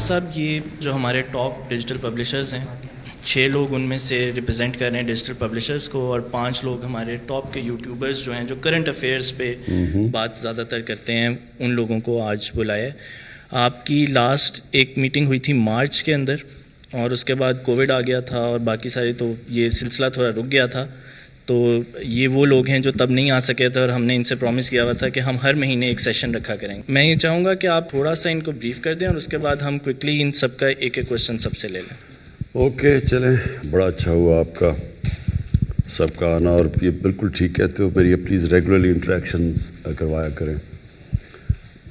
صاحب یہ جو ہمارے ٹاپ ڈیجیٹل پبلشرز ہیں 6 لوگ ان میں سے ریپرزینٹ کر رہے ہیں ڈیجیٹل پبلشرز کو اور 5 لوگ ہمارے ٹاپ کے یوٹیوبرز جو ہیں جو کرنٹ افیئرس پہ بات زیادہ تر کرتے ہیں ان لوگوں کو آج بلایا ہے. آپ کی لاسٹ ایک میٹنگ ہوئی تھی مارچ کے اندر اور اس کے بعد کووڈ آ گیا تھا اور باقی سارے تو یہ سلسلہ تھوڑا رک گیا تھا. تو یہ وہ لوگ ہیں جو تب نہیں آ سکے تھے اور ہم نے ان سے پرومس کیا ہوا تھا کہ ہم ہر مہینے ایک سیشن رکھا کریں گے. میں یہ چاہوں گا کہ آپ تھوڑا سا ان کو بریف کر دیں اور اس کے بعد ہم کوئکلی ان سب کا ایک ایک کوشچن سب سے لے لیں. اوکے چلیں, بڑا اچھا ہوا آپ کا سب کا آنا, اور یہ بالکل ٹھیک کہتے ہو, میری پلیز ریگولرلی انٹریکشنز کروایا کریں.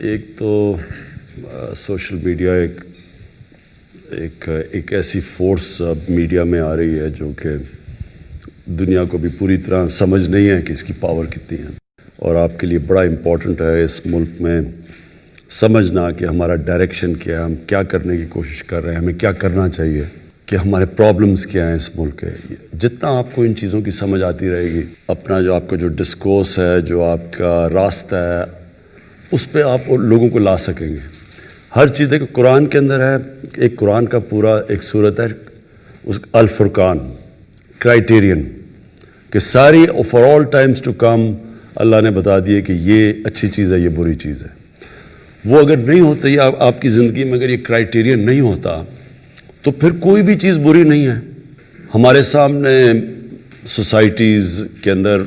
ایک تو سوشل میڈیا ایک ایسی فورس اب میڈیا میں آ رہی ہے جو کہ دنیا کو بھی پوری طرح سمجھ نہیں ہے کہ اس کی پاور کتنی ہے, اور آپ کے لیے بڑا امپورٹنٹ ہے اس ملک میں سمجھنا کہ ہمارا ڈائریکشن کیا ہے, ہم کیا کرنے کی کوشش کر رہے ہیں, ہمیں کیا کرنا چاہیے, کہ ہمارے پرابلمز کیا ہیں اس ملک کے. جتنا آپ کو ان چیزوں کی سمجھ آتی رہے گی, اپنا جو آپ کا جو ڈسکورس ہے, جو آپ کا راستہ ہے, اس پہ آپ لوگوں کو لا سکیں گے. ہر چیز دیکھو قرآن کے اندر ہے, ایک قرآن کا پورا ایک صورت ہے اس الفرقان, کرائٹیرین, کہ ساری for all times to come اللہ نے بتا دیے کہ یہ اچھی چیز ہے, یہ بری چیز ہے. وہ اگر نہیں ہوتا, یہ آپ کی زندگی میں اگر یہ کرائٹیرین نہیں ہوتا تو پھر کوئی بھی چیز بری نہیں ہے. ہمارے سامنے سوسائٹیز کے اندر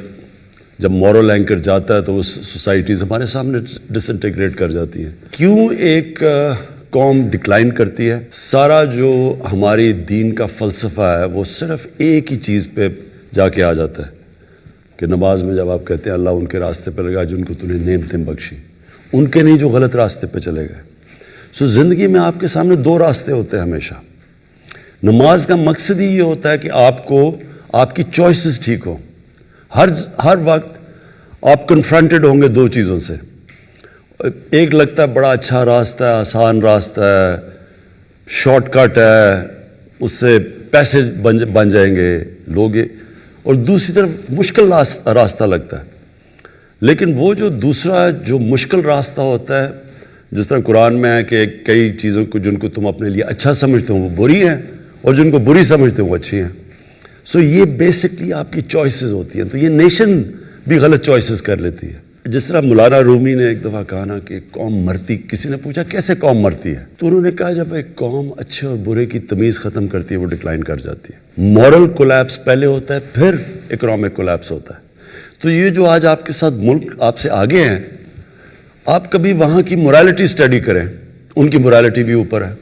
جب مورل اینکر جاتا ہے تو وہ سوسائٹیز ہمارے سامنے ڈس انٹیگریٹ کر جاتی ہیں. کیوں ایک قوم ڈکلائن کرتی ہے؟ سارا جو ہماری دین کا فلسفہ ہے وہ صرف ایک ہی چیز پہ جا کے آ جاتا ہے کہ نماز میں جب آپ کہتے ہیں اللہ ان کے راستے پہ لگا جن کو تُو نے نعمتیں بخشی, ان کے نہیں جو غلط راستے پہ چلے گئے. سو زندگی میں آپ کے سامنے 2 راستے ہوتے ہیں ہمیشہ. نماز کا مقصد ہی یہ ہوتا ہے کہ آپ کی چوائسز ٹھیک ہوں. ہر وقت آپ کنفرنٹڈ ہوں گے 2 چیزوں سے. ایک لگتا ہے بڑا اچھا راستہ ہے, آسان راستہ ہے, شارٹ کٹ ہے, اس سے پیسے بن جائیں گے لوگ, اور دوسری طرف مشکل راستہ لگتا ہے. لیکن وہ جو دوسرا جو مشکل راستہ ہوتا ہے, جس طرح قرآن میں ہے کہ کئی چیزوں کو جن کو تم اپنے لیے اچھا سمجھتے ہو وہ بری ہیں, اور جن کو بری سمجھتے ہو وہ اچھی ہیں. سو یہ بیسکلی آپ کی چوائسیز ہوتی ہیں. تو یہ نیشن بھی غلط چوائسیز کر لیتی ہے. جس طرح مولانا رومی نے ایک دفعہ کہا نا کہ قوم مرتی, کسی نے پوچھا کیسے قوم مرتی ہے, تو انہوں نے کہا جب ایک قوم اچھے اور برے کی تمیز ختم کرتی ہے وہ ڈکلائن کر جاتی ہے. مورل کولیپس پہلے ہوتا ہے, پھر اکنامک کولیپس ہوتا ہے. تو یہ جو آج آپ کے ساتھ ملک آپ سے آگے ہیں, آپ کبھی وہاں کی مورالٹی اسٹڈی کریں, ان کی مورالٹی بھی اوپر ہے,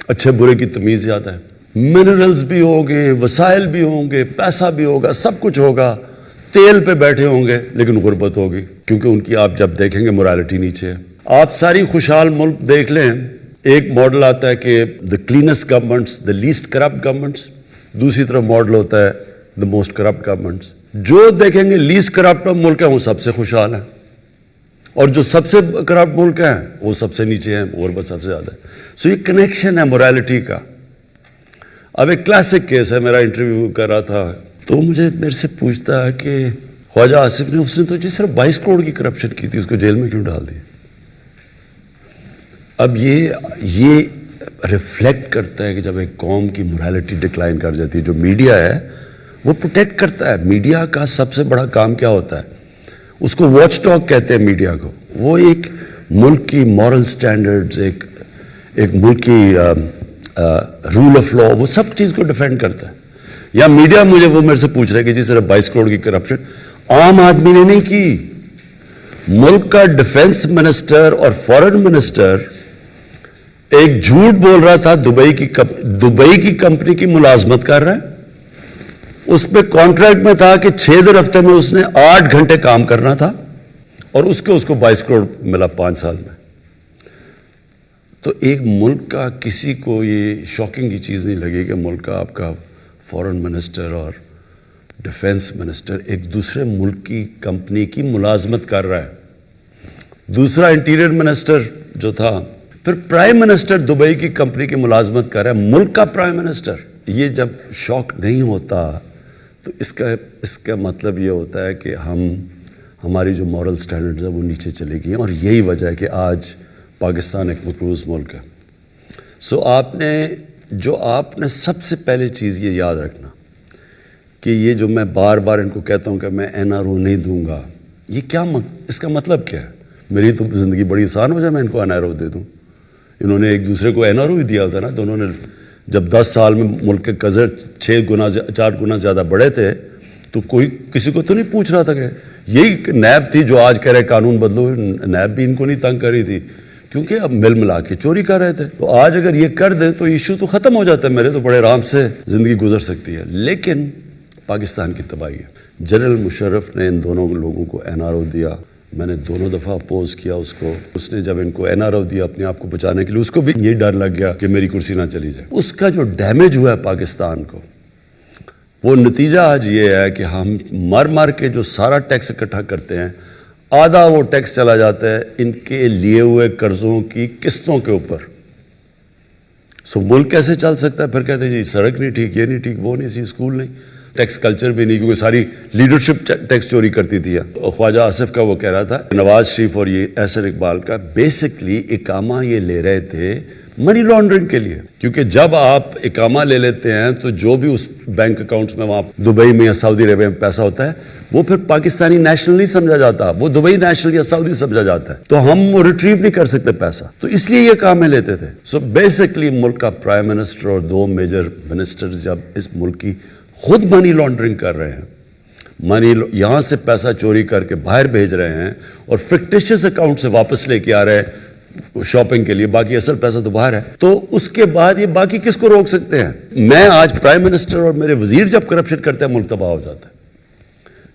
اچھے برے کی تمیز زیادہ ہے. منرلز بھی ہوں گے, وسائل بھی ہوں گے, پیسہ بھی ہوگا, سب کچھ ہوگا, تیل پہ بیٹھے ہوں گے, لیکن غربت ہوگی کیونکہ ان کی آپ جب دیکھیں گے مورالٹی نیچے ہے. آپ ساری خوشحال ملک دیکھ لیں, ایک ماڈل آتا ہے کہ the cleanest governments, the least corrupt governments, دوسری طرف ماڈل ہوتا ہے دا موسٹ کرپٹ گورنمنٹس. جو دیکھیں گے لیسٹ کرپٹ ملک ہیں وہ سب سے خوشحال ہیں, اور جو سب سے کرپٹ ملک ہیں وہ سب سے نیچے ہیں, غربت سب سے زیادہ ہے. سو یہ کنیکشن ہے مورالٹی کا. اب ایک کلاسک کیس ہے, میرا انٹرویو کر رہا تھا تو میرے سے پوچھتا ہے کہ خواجہ آصف نے, اس نے تو صرف 22 کروڑ کی کرپشن کی تھی, اس کو جیل میں کیوں ڈال دیا؟ اب یہ ریفلیکٹ کرتا ہے کہ جب ایک قوم کی مورالٹی ڈکلائن کر جاتی ہے. جو میڈیا ہے وہ پروٹیکٹ کرتا ہے. میڈیا کا سب سے بڑا کام کیا ہوتا ہے, اس کو واچ ڈاگ کہتے ہیں میڈیا کو. وہ ایک ملک کی مورل سٹینڈرڈز, ایک ملک کی رول آف لا, وہ سب چیز کو ڈیفینڈ کرتا ہے. یا میڈیا وہ میرے سے پوچھ رہے کہ جی صرف 22 کروڑ کی کرپشن عام آدمی نے نہیں کی. ملک کا ڈیفنس منسٹر اور فورن منسٹر ایک جھوٹ بول رہا تھا, دبئی کی کمپنی کی ملازمت کر رہا ہے. اس پہ کانٹریکٹ میں تھا کہ 6 دن ہفتے میں اس نے 8 گھنٹے کام کرنا تھا, اور اس کو 22 کروڑ ملا 5 سال میں. تو ایک ملک کا کسی کو یہ شاکنگ کی چیز نہیں لگے کہ ملک کا آپ کا فورن منسٹر اور ڈیفنس منسٹر ایک دوسرے ملک کی کمپنی کی ملازمت کر رہا ہے. دوسرا انٹیریئر منسٹر جو تھا, پھر پرائم منسٹر دبئی کی کمپنی کی ملازمت کر رہا ہے, ملک کا پرائم منسٹر. یہ جب شوق نہیں ہوتا تو اس کا مطلب یہ ہوتا ہے کہ ہماری جو مورل سٹینڈرڈز ہیں وہ نیچے چلے گئی ہیں, اور یہی وجہ ہے کہ آج پاکستان ایک مقروض ملک ہے. آپ نے سب سے پہلے چیز یہ یاد رکھنا کہ یہ جو میں بار بار ان کو کہتا ہوں کہ میں NRO نہیں دوں گا، یہ کیا اس کا مطلب کیا ہے؟ میری تو زندگی بڑی آسان ہو جائے میں ان کو NRO دے دوں. انہوں نے ایک دوسرے کو NRO ہی دیا ہوتا نا. تو انہوں نے جب 10 سال میں ملک کے قرضے 4 گنا زیادہ بڑھے تھے تو کوئی کسی کو تو نہیں پوچھ رہا تھا کہ یہی نیب تھی جو آج کہہ رہے قانون بدلو. نیب بھی ان کو نہیں تنگ کر رہی تھی کیونکہ اب مل ملا کے چوری کر رہے تھے. تو آج اگر یہ کر دیں تو ایشو تو ختم ہو جاتا ہے، میرے تو بڑے آرام سے زندگی گزر سکتی ہے. لیکن پاکستان کی تباہی ہے. جنرل مشرف نے ان دونوں لوگوں کو NRO دیا، میں نے دونوں دفعہ اپوز کیا اس کو. اس نے جب ان کو NRO دیا اپنے آپ کو بچانے کے لیے، اس کو بھی یہ ڈر لگ گیا کہ میری کرسی نہ چلی جائے. اس کا جو ڈیمیج ہوا ہے پاکستان کو، وہ نتیجہ آج یہ ہے کہ ہم مر کے جو سارا ٹیکس اکٹھا کرتے ہیں، آدھا وہ ٹیکس چلا جاتا ہے ان کے لیے ہوئے قرضوں کی قسطوں کے اوپر. ملک کیسے چل سکتا ہے؟ پھر کہتے ہیں جی سڑک نہیں ٹھیک، یہ نہیں ٹھیک، وہ نہیں سی، اسکول نہیں، ٹیکس کلچر بھی نہیں، کیونکہ ساری لیڈرشپ ٹیکس چوری کرتی تھی. خواجہ آصف کا وہ کہہ رہا تھا، نواز شریف اور یہ احسن اقبال کا بیسکلی اقامہ یہ لے رہے تھے منی لانڈرنگ کے لیے. کیونکہ جب آپ اقامہ لے لیتے ہیں تو جو بھی اس بینک اکاؤنٹس میں وہاں دبئی میں یا سعودی عربیہ میں پیسہ ہوتا ہے وہ پھر پاکستانی نیشنل نہیں سمجھا جاتا، وہ دبئی نیشنل یا سعودی سمجھا جاتا ہے. تو ہم وہ ریٹریو نہیں کر سکتے پیسہ، تو اس لیے یہ کام میں لیتے تھے. بیسکلی ملک کا پرائم منسٹر اور 2 میجر منسٹر جب اس ملک کی خود منی لانڈرنگ کر رہے ہیں، یہاں سے پیسہ چوری کر کے باہر بھیج رہے ہیں اور فکٹیشس اکاؤنٹ سے واپس لے کے آ رہے ہیں شاپنگ کے لیے، باقی اصل پیسہ تو باہر ہے. تو اس کے بعد یہ باقی کس کو روک سکتے ہیں؟ میں آج پرائم منسٹر اور میرے وزیر جب کرپشن کرتے ہیں ملک تباہ ہو جاتا ہے.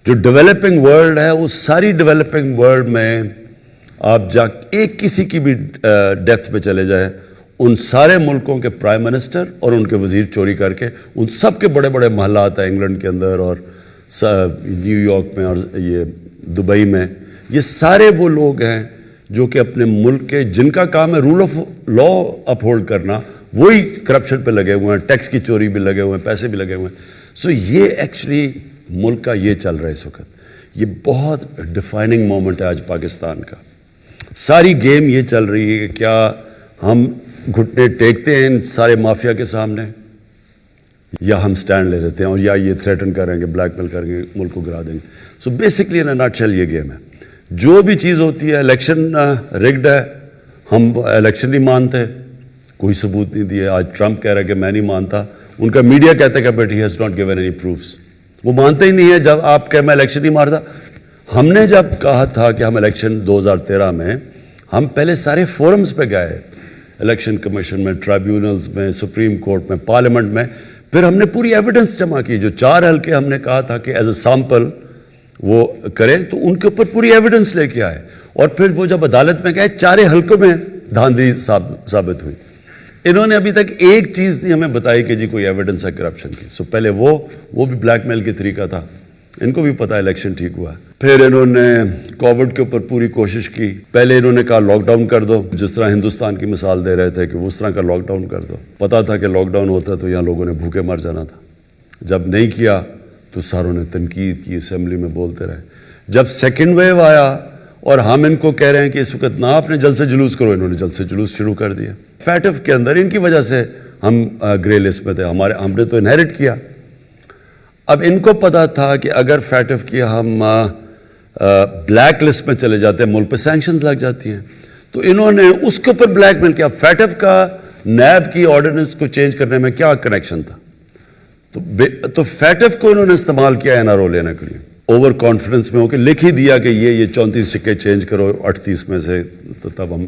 جو ڈیولپنگ ورلڈ ہے، وہ ساری ڈیولپنگ ورلڈ میں آپ ایک کسی کی بھی ڈیپتھ پہ چلے جائیں، ان سارے ملکوں کے پرائم منسٹر اور ان کے وزیر چوری کر کے ان سب کے بڑے بڑے محلات ہیں انگلینڈ کے اندر اور نیو یارک میں اور یہ دبئی میں، یہ سارے وہ لوگ ہیں جو کہ اپنے ملک کے جن کا کام ہے rule of law uphold کرنا، وہی کرپشن پہ لگے ہوئے ہیں، ٹیکس کی چوری بھی لگے ہوئے ہیں، پیسے بھی لگے ہوئے ہیں. یہ ایکچولی ملک کا یہ چل رہا ہے اس وقت. یہ بہت ڈیفائننگ مومنٹ ہے آج پاکستان کا. ساری گیم یہ چل رہی ہے کہ کیا ہم گھٹنے ٹیکتے ہیں ان سارے مافیا کے سامنے، یا ہم سٹینڈ لے لیتے ہیں اور یا یہ تھریٹن کریں گے، بلیک میل کریں گے، ملک کو گرا دیں گے. بیسکلی ان نٹ شیل یہ گیم ہے. جو بھی چیز ہوتی ہے، الیکشن رگڈ ہے، ہم الیکشن نہیں مانتے، کوئی ثبوت نہیں دیے. آج ٹرمپ کہہ رہا ہے کہ میں نہیں مانتا، ان کا میڈیا کہتا ہے کہ but he has not given any proofs. وہ مانتے ہی نہیں ہے. جب آپ کہ میں الیکشن نہیں مارتا، ہم نے جب کہا تھا کہ ہم الیکشن 2013 میں، ہم پہلے سارے فورمز پہ گئے، الیکشن کمیشن میں، ٹرائیبیونلز میں، سپریم کورٹ میں، پارلیمنٹ میں. پھر ہم نے پوری ایویڈنس جمع کی. جو 4 حلقے ہم نے کہا تھا کہ ایز اے سیمپل وہ کریں، تو ان کے اوپر پوری ایویڈنس لے کے آئے. اور پھر وہ جب عدالت میں گئے، 4 حلقوں میں دھاندلی ثابت ہوئی. انہوں نے ابھی تک ایک چیز نہیں ہمیں بتائی کہ جی کوئی ایویڈنس ہے کرپشن کی. پہلے وہ بھی بلیک میل کی طریقہ تھا. ان کو بھی پتا الیکشن ٹھیک ہوا ہے. پھر انہوں نے کووڈ کے اوپر پوری کوشش کی. پہلے انہوں نے کہا لاک ڈاؤن کر دو، جس طرح ہندوستان کی مثال دے رہے تھے کہ اس طرح کا لاک ڈاؤن کر دو. پتا تھا کہ لاک ڈاؤن ہوتا تو یہاں لوگوں نے بھوکے مر جانا تھا. جب نہیں کیا تو ساروں نے تنقید کی، اسمبلی میں بولتے رہے. جب سیکنڈ ویو آیا اور ہم ان کو کہہ رہے ہیں کہ اس وقت نہ آپ نے جلد سے جلوس کرو، انہوں نے جلد سے جلوس شروع کر دیا. فیٹف کے اندر ان کی وجہ سے ہم گرے لسٹ میں تھے. ہم نے تو انہیرٹ کیا. اب ان کو پتا تھا کہ اگر فیٹف کی ہم بلیک لسٹ میں چلے جاتے ہیں، ملک پہ سینکشنز لگ جاتی ہیں. تو انہوں نے اس کے اوپر بلیک میل کیا. فیٹف کا نیب کی آرڈیننس کو چینج کرنے میں کیا کنیکشن تھا؟ تو فیٹف کو انہوں نے استعمال کیا NRO لینے کے لیے. اوور کانفیڈنس میں ہو کے لکھ ہی دیا کہ یہ 34 سکے چینج کرو 38 میں سے، تو تب ہم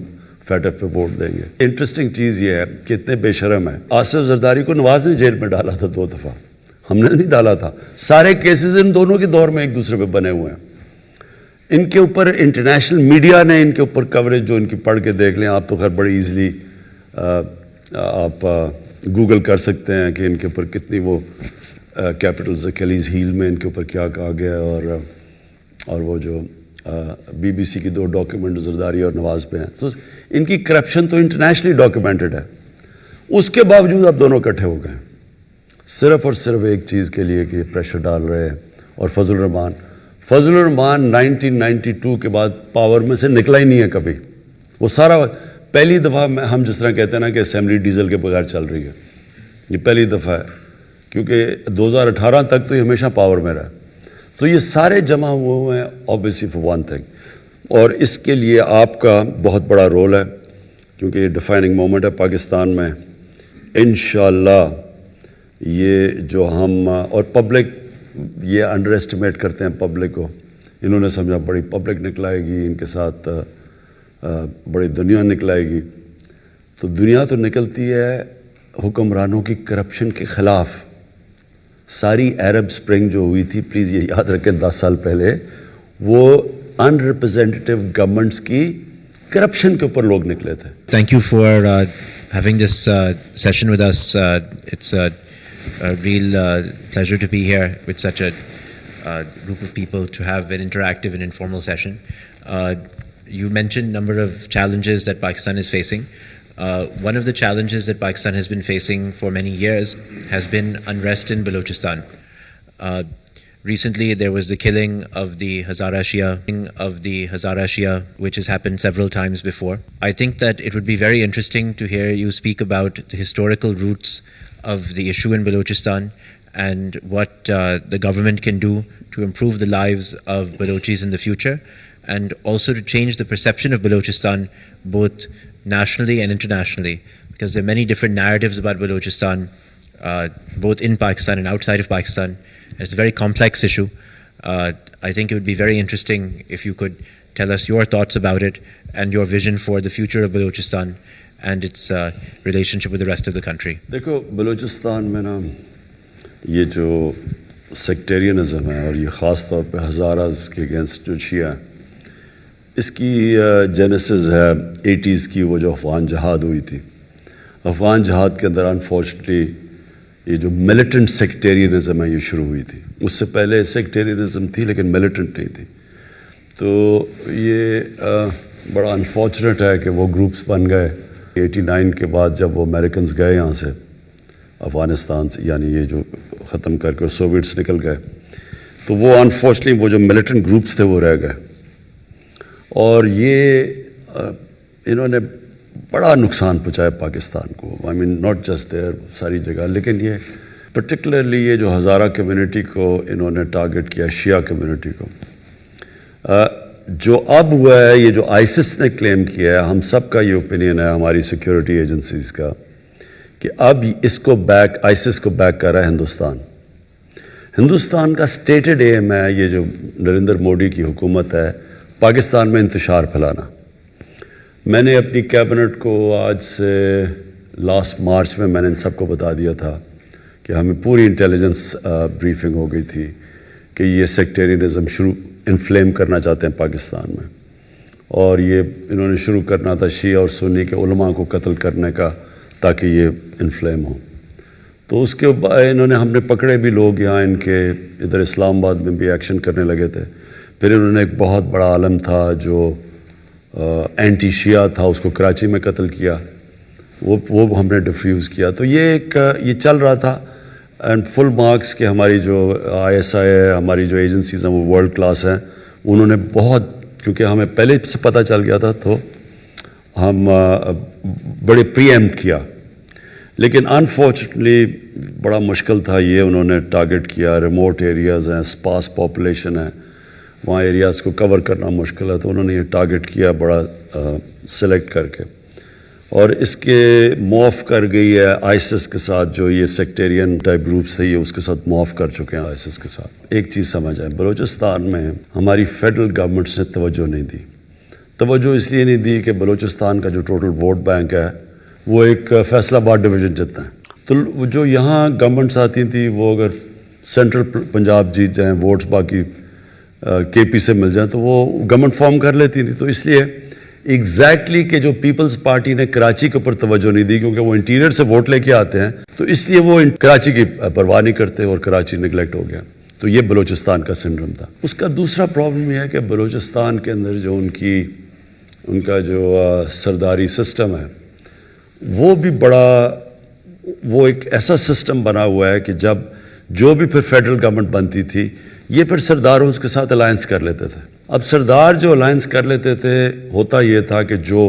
فیٹف پہ ووٹ دیں گے. انٹرسٹنگ چیز یہ ہے کہ اتنے بے شرم ہے. آصف زرداری کو نواز نے جیل میں ڈالا تھا 2 دفعہ، ہم نے نہیں ڈالا تھا. سارے کیسز ان دونوں کے دور میں ایک دوسرے پہ بنے ہوئے ہیں. ان کے اوپر انٹرنیشنل میڈیا نے ان کے اوپر کوریج جو ان کی پڑھ کے دیکھ لیں آپ، تو خیر بڑی ایزلی آپ گوگل کر سکتے ہیں کہ ان کے اوپر کتنی وہ کیپٹلز اکیلیز ہیل میں ان کے اوپر کیا کہا گیا. اور وہ جو BBC کی 2 ڈاکیومنٹ زرداری اور نواز پہ ہیں، تو ان کی کرپشن تو انٹرنیشنلی ڈاکیومنٹڈ ہے. اس کے باوجود اب دونوں اکٹھے ہو گئے صرف اور صرف ایک چیز کے لیے کہ پریشر ڈال رہے ہیں. اور فضل الرحمان 1992 کے بعد پاور میں سے نکلا ہی نہیں ہے کبھی. وہ سارا پہلی دفعہ ہم جس طرح کہتے ہیں نا کہ اسمبلی ڈیزل کے بغیر چل رہی ہے، یہ پہلی دفعہ ہے، کیونکہ 2018 تک تو یہ ہمیشہ پاور میں رہا. تو یہ سارے جمع ہوئے ہیں obviously for one thing، اور اس کے لیے آپ کا بہت بڑا رول ہے، کیونکہ یہ ڈیفائننگ مومنٹ ہے پاکستان میں. انشاءاللہ یہ جو ہم اور پبلک یہ انڈر اسٹیمیٹ کرتے ہیں پبلک کو، انہوں نے سمجھا بڑی پبلک نکلائے گی، ان کے ساتھ بڑی دنیا نکلائے گی. تو دنیا تو نکلتی ہے حکمرانوں کی کرپشن کے خلاف. ساری عرب سپرنگ جو ہوئی تھی، پلیز یہ یاد رکھیں 10 سال پہلے، وہ ان ریپرزینٹیو گورنمنٹس کی کرپشن کے اوپر لوگ نکلے تھے. Thank you for having this session with us. It's a real pleasure to be here with such a group of people to have an interactive and informal session. You mentioned a number of challenges that Pakistan is facing. One of the challenges that Pakistan has been facing for many years has been unrest in Balochistan. Recently, there was the killing of the Hazara Shia, which has happened several times before. I think that it would be very interesting to hear you speak about the historical roots of the issue in Balochistan and what the government can do to improve the lives of Balochis in the future, and also to change the perception of Balochistan both nationally and internationally, because there are many different narratives about Balochistan, both in Pakistan and outside of Pakistan. It's a very complex issue. I think it would be very interesting if you could tell us your thoughts about it and your vision for the future of Balochistan and its relationship with the rest of the country. دیکھو بلوچستان میں نا یہ جو sectarianism ہے، اور یہ خاص طور پہ ہزاراز کے اگینسٹ جو شیعہ ہیں، اس کی جینیسس ہے 80s کی، وہ جو افغان جہاد ہوئی تھی. افغان جہاد کے اندر انفارچونیٹلی یہ جو ملیٹنٹ سیکٹیرینزم ہے یہ شروع ہوئی تھی. اس سے پہلے سیکٹیرینزم تھی لیکن ملیٹنٹ نہیں تھی. تو یہ بڑا انفارچونیٹ ہے کہ وہ گروپس بن گئے 89 کے بعد، جب وہ امریکنز گئے یہاں سے افغانستان سے، یعنی یہ جو ختم کر کے سوویٹس نکل گئے، تو وہ انفارچونیٹلی وہ جو ملیٹنٹ گروپس تھے وہ رہ گئے. اور یہ انہوں نے بڑا نقصان پہنچایا پاکستان کو. آئی مین ناٹ جسٹ دیر، ساری جگہ، لیکن یہ پرٹیکولرلی یہ جو ہزارہ کمیونٹی کو انہوں نے ٹارگٹ کیا، شیعہ کمیونٹی کو. جو اب ہوا ہے، یہ جو آئسس نے کلیم کیا ہے، ہم سب کا یہ اوپینین ہے، ہماری سیکیورٹی ایجنسیز کا، کہ اب اس کو آئسس کو بیک کر رہا ہے ہندوستان. ہندوستان کا سٹیٹڈ ایم ہے، یہ جو نریندر مودی کی حکومت ہے، پاکستان میں انتشار پھیلانا. میں نے اپنی کیبنٹ کو آج سے لاسٹ مارچ میں نے ان سب کو بتا دیا تھا کہ ہمیں پوری انٹیلیجنس بریفنگ ہو گئی تھی کہ یہ سیکٹیرینزم انفلیم کرنا چاہتے ہیں پاکستان میں، اور یہ انہوں نے شروع کرنا تھا شیعہ اور سنی کے علماء کو قتل کرنے کا تاکہ یہ انفلیم ہو. تو اس کے بعد ہم نے پکڑے بھی لوگ یہاں، ان کے ادھر اسلام آباد میں بھی ایکشن کرنے لگے تھے. پھر انہوں نے ایک بہت بڑا عالم تھا جو اینٹی شیعہ تھا، اس کو کراچی میں قتل کیا، وہ ہم نے ڈیفیوز کیا. تو یہ چل رہا تھا، اینڈ فل مارکس کہ ہماری جو ISI ہے، ہماری جو ایجنسیز ہیں وہ ورلڈ کلاس ہیں. انہوں نے بہت، کیونکہ ہمیں پہلے سے پتہ چل گیا تھا تو ہم بڑے پری ایمپٹ کیا. لیکن انفارچونیٹلی بڑا مشکل تھا، یہ انہوں نے ٹارگٹ کیا. ریموٹ ایریاز ہیں، اسپاس پاپولیشن ہے، وہاں ایریاز کو کور کرنا مشکل ہے، تو انہوں نے یہ ٹارگٹ کیا بڑا سلیکٹ کر کے، اور اس کے معاف کر گئی ہے آئسس کے ساتھ. جو یہ سیکٹیرین ٹائپ گروپس ہے، یہ اس کے ساتھ معاف کر چکے ہیں آئسس کے ساتھ. ایک چیز سمجھ آئے، بلوچستان میں ہماری فیڈرل گورنمنٹس نے توجہ نہیں دی. توجہ اس لیے نہیں دی کہ بلوچستان کا جو ٹوٹل ووٹ بینک ہے وہ ایک فیصل آباد ڈویژن جتنا ہے. تو جو یہاں گورنمنٹس آتی تھیں، وہ اگر سینٹرل پنجاب جیت جائیں، ووٹس باقی KP سے مل جائیں، تو وہ گورنمنٹ فارم کر لیتی تھی. تو اس لیے ایگزیکٹلی کہ جو پیپلز پارٹی نے کراچی کے اوپر توجہ نہیں دی، کیونکہ وہ انٹیریئر سے ووٹ لے کے آتے ہیں، تو اس لیے وہ کراچی کی پرواہ نہیں کرتے اور کراچی نگلیکٹ ہو گیا. تو یہ بلوچستان کا سنڈروم تھا. اس کا دوسرا پرابلم یہ ہے کہ بلوچستان کے اندر جو ان کا جو سرداری سسٹم ہے، وہ بھی وہ ایک ایسا سسٹم بنا ہوا ہے کہ جب جو بھی پھر فیڈرل گورنمنٹ بنتی تھی، یہ پھر سرداروں اس کے ساتھ الائنس کر لیتے تھے. اب سردار جو الائنس کر لیتے تھے، ہوتا یہ تھا کہ جو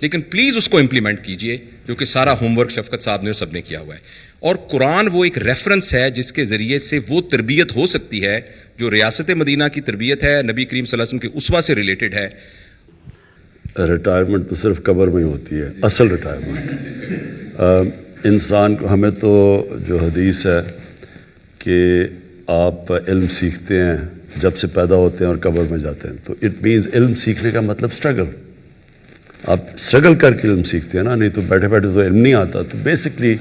لیکن پلیز اس کو امپلیمنٹ کیجئے، جو کہ سارا ہوم ورک شفقت صاحب نے اور سب نے کیا ہوا ہے. اور قرآن وہ ایک ریفرنس ہے جس کے ذریعے سے وہ تربیت ہو سکتی ہے جو ریاست مدینہ کی تربیت ہے، نبی کریم صلی اللہ علیہ وسلم کے اسوہ سے ریلیٹڈ ہے. ریٹائرمنٹ تو صرف قبر میں ہی ہوتی ہے، اصل ریٹائرمنٹ انسان کو. ہمیں تو جو حدیث ہے کہ آپ علم سیکھتے ہیں جب سے پیدا ہوتے ہیں اور قبر میں جاتے ہیں، تو اٹ مینز علم سیکھنے کا مطلب اسٹرگل. آپ اسٹرگل کر کے علم سیکھتے ہیں نا، نہیں تو بیٹھے بیٹھے تو علم نہیں آتا. تو بیسکلی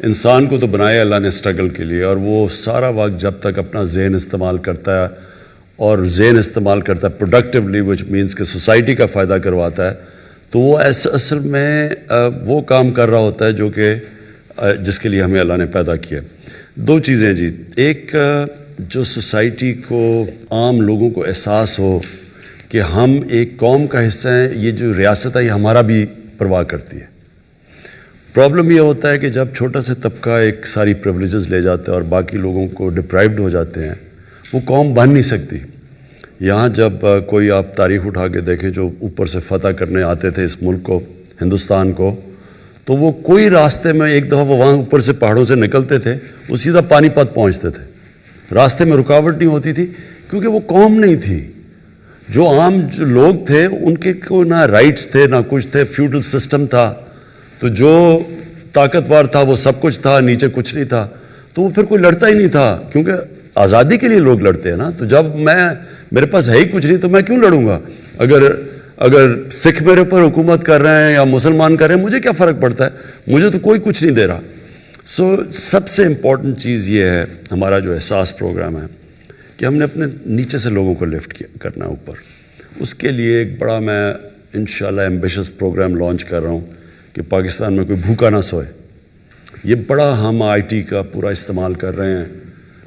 انسان کو تو بنایا اللہ نے اسٹرگل کے لیے، اور وہ سارا وقت جب تک اپنا ذہن استعمال کرتا ہے اور ذہن استعمال کرتا ہے پروڈکٹیولی، وچ مینس کہ سوسائٹی کا فائدہ کرواتا ہے، تو وہ اصل میں وہ کام کر رہا ہوتا ہے جو کہ جس کے لیے ہمیں اللہ نے پیدا کیا. دو چیزیں جی، ایک جو سوسائٹی کو، عام لوگوں کو احساس ہو کہ ہم ایک قوم کا حصہ ہیں، یہ جو ریاست ہے یہ ہمارا بھی پرواہ کرتی ہے. پرابلم یہ ہوتا ہے کہ جب چھوٹا سا طبقہ ایک ساری پریولیجز لے جاتا ہے اور باقی لوگوں کو ڈپرائیوڈ ہو جاتے ہیں، وہ قوم بن نہیں سکتی. یہاں جب کوئی آپ تاریخ اٹھا کے دیکھیں جو اوپر سے فتح کرنے آتے تھے اس ملک کو، ہندوستان کو، تو وہ کوئی راستے میں ایک دفعہ وہ وہاں اوپر سے پہاڑوں سے نکلتے تھے، وہ سیدھا پانی پت پہنچتے تھے. راستے میں رکاوٹ نہیں ہوتی تھی کیونکہ وہ قوم نہیں تھی. جو عام جو لوگ تھے ان کے کوئی نہ رائٹس تھے نہ کچھ تھے، فیوڈل سسٹم تھا. تو جو طاقتور تھا وہ سب کچھ تھا، نیچے کچھ نہیں تھا. تو وہ پھر کوئی لڑتا ہی نہیں تھا، کیونکہ آزادی کے لیے لوگ لڑتے ہیں نا. تو جب میرے پاس ہے ہی کچھ نہیں تو میں کیوں لڑوں گا؟ اگر سکھ میرے اوپر حکومت کر رہے ہیں یا مسلمان کر رہے ہیں، مجھے کیا فرق پڑتا ہے؟ مجھے تو کوئی کچھ نہیں دے رہا. سب سے امپورٹنٹ چیز یہ ہے ہمارا جو احساس پروگرام ہے کہ ہم نے اپنے نیچے سے لوگوں کو لفٹ کرنا ہے اوپر. اس کے لیے ایک بڑا میں انشاءاللہ ایمبیشس پروگرام لانچ کر رہا ہوں کہ پاکستان میں کوئی بھوکا نہ سوئے. یہ بڑا ہم آئی ٹی کا پورا استعمال کر رہے ہیں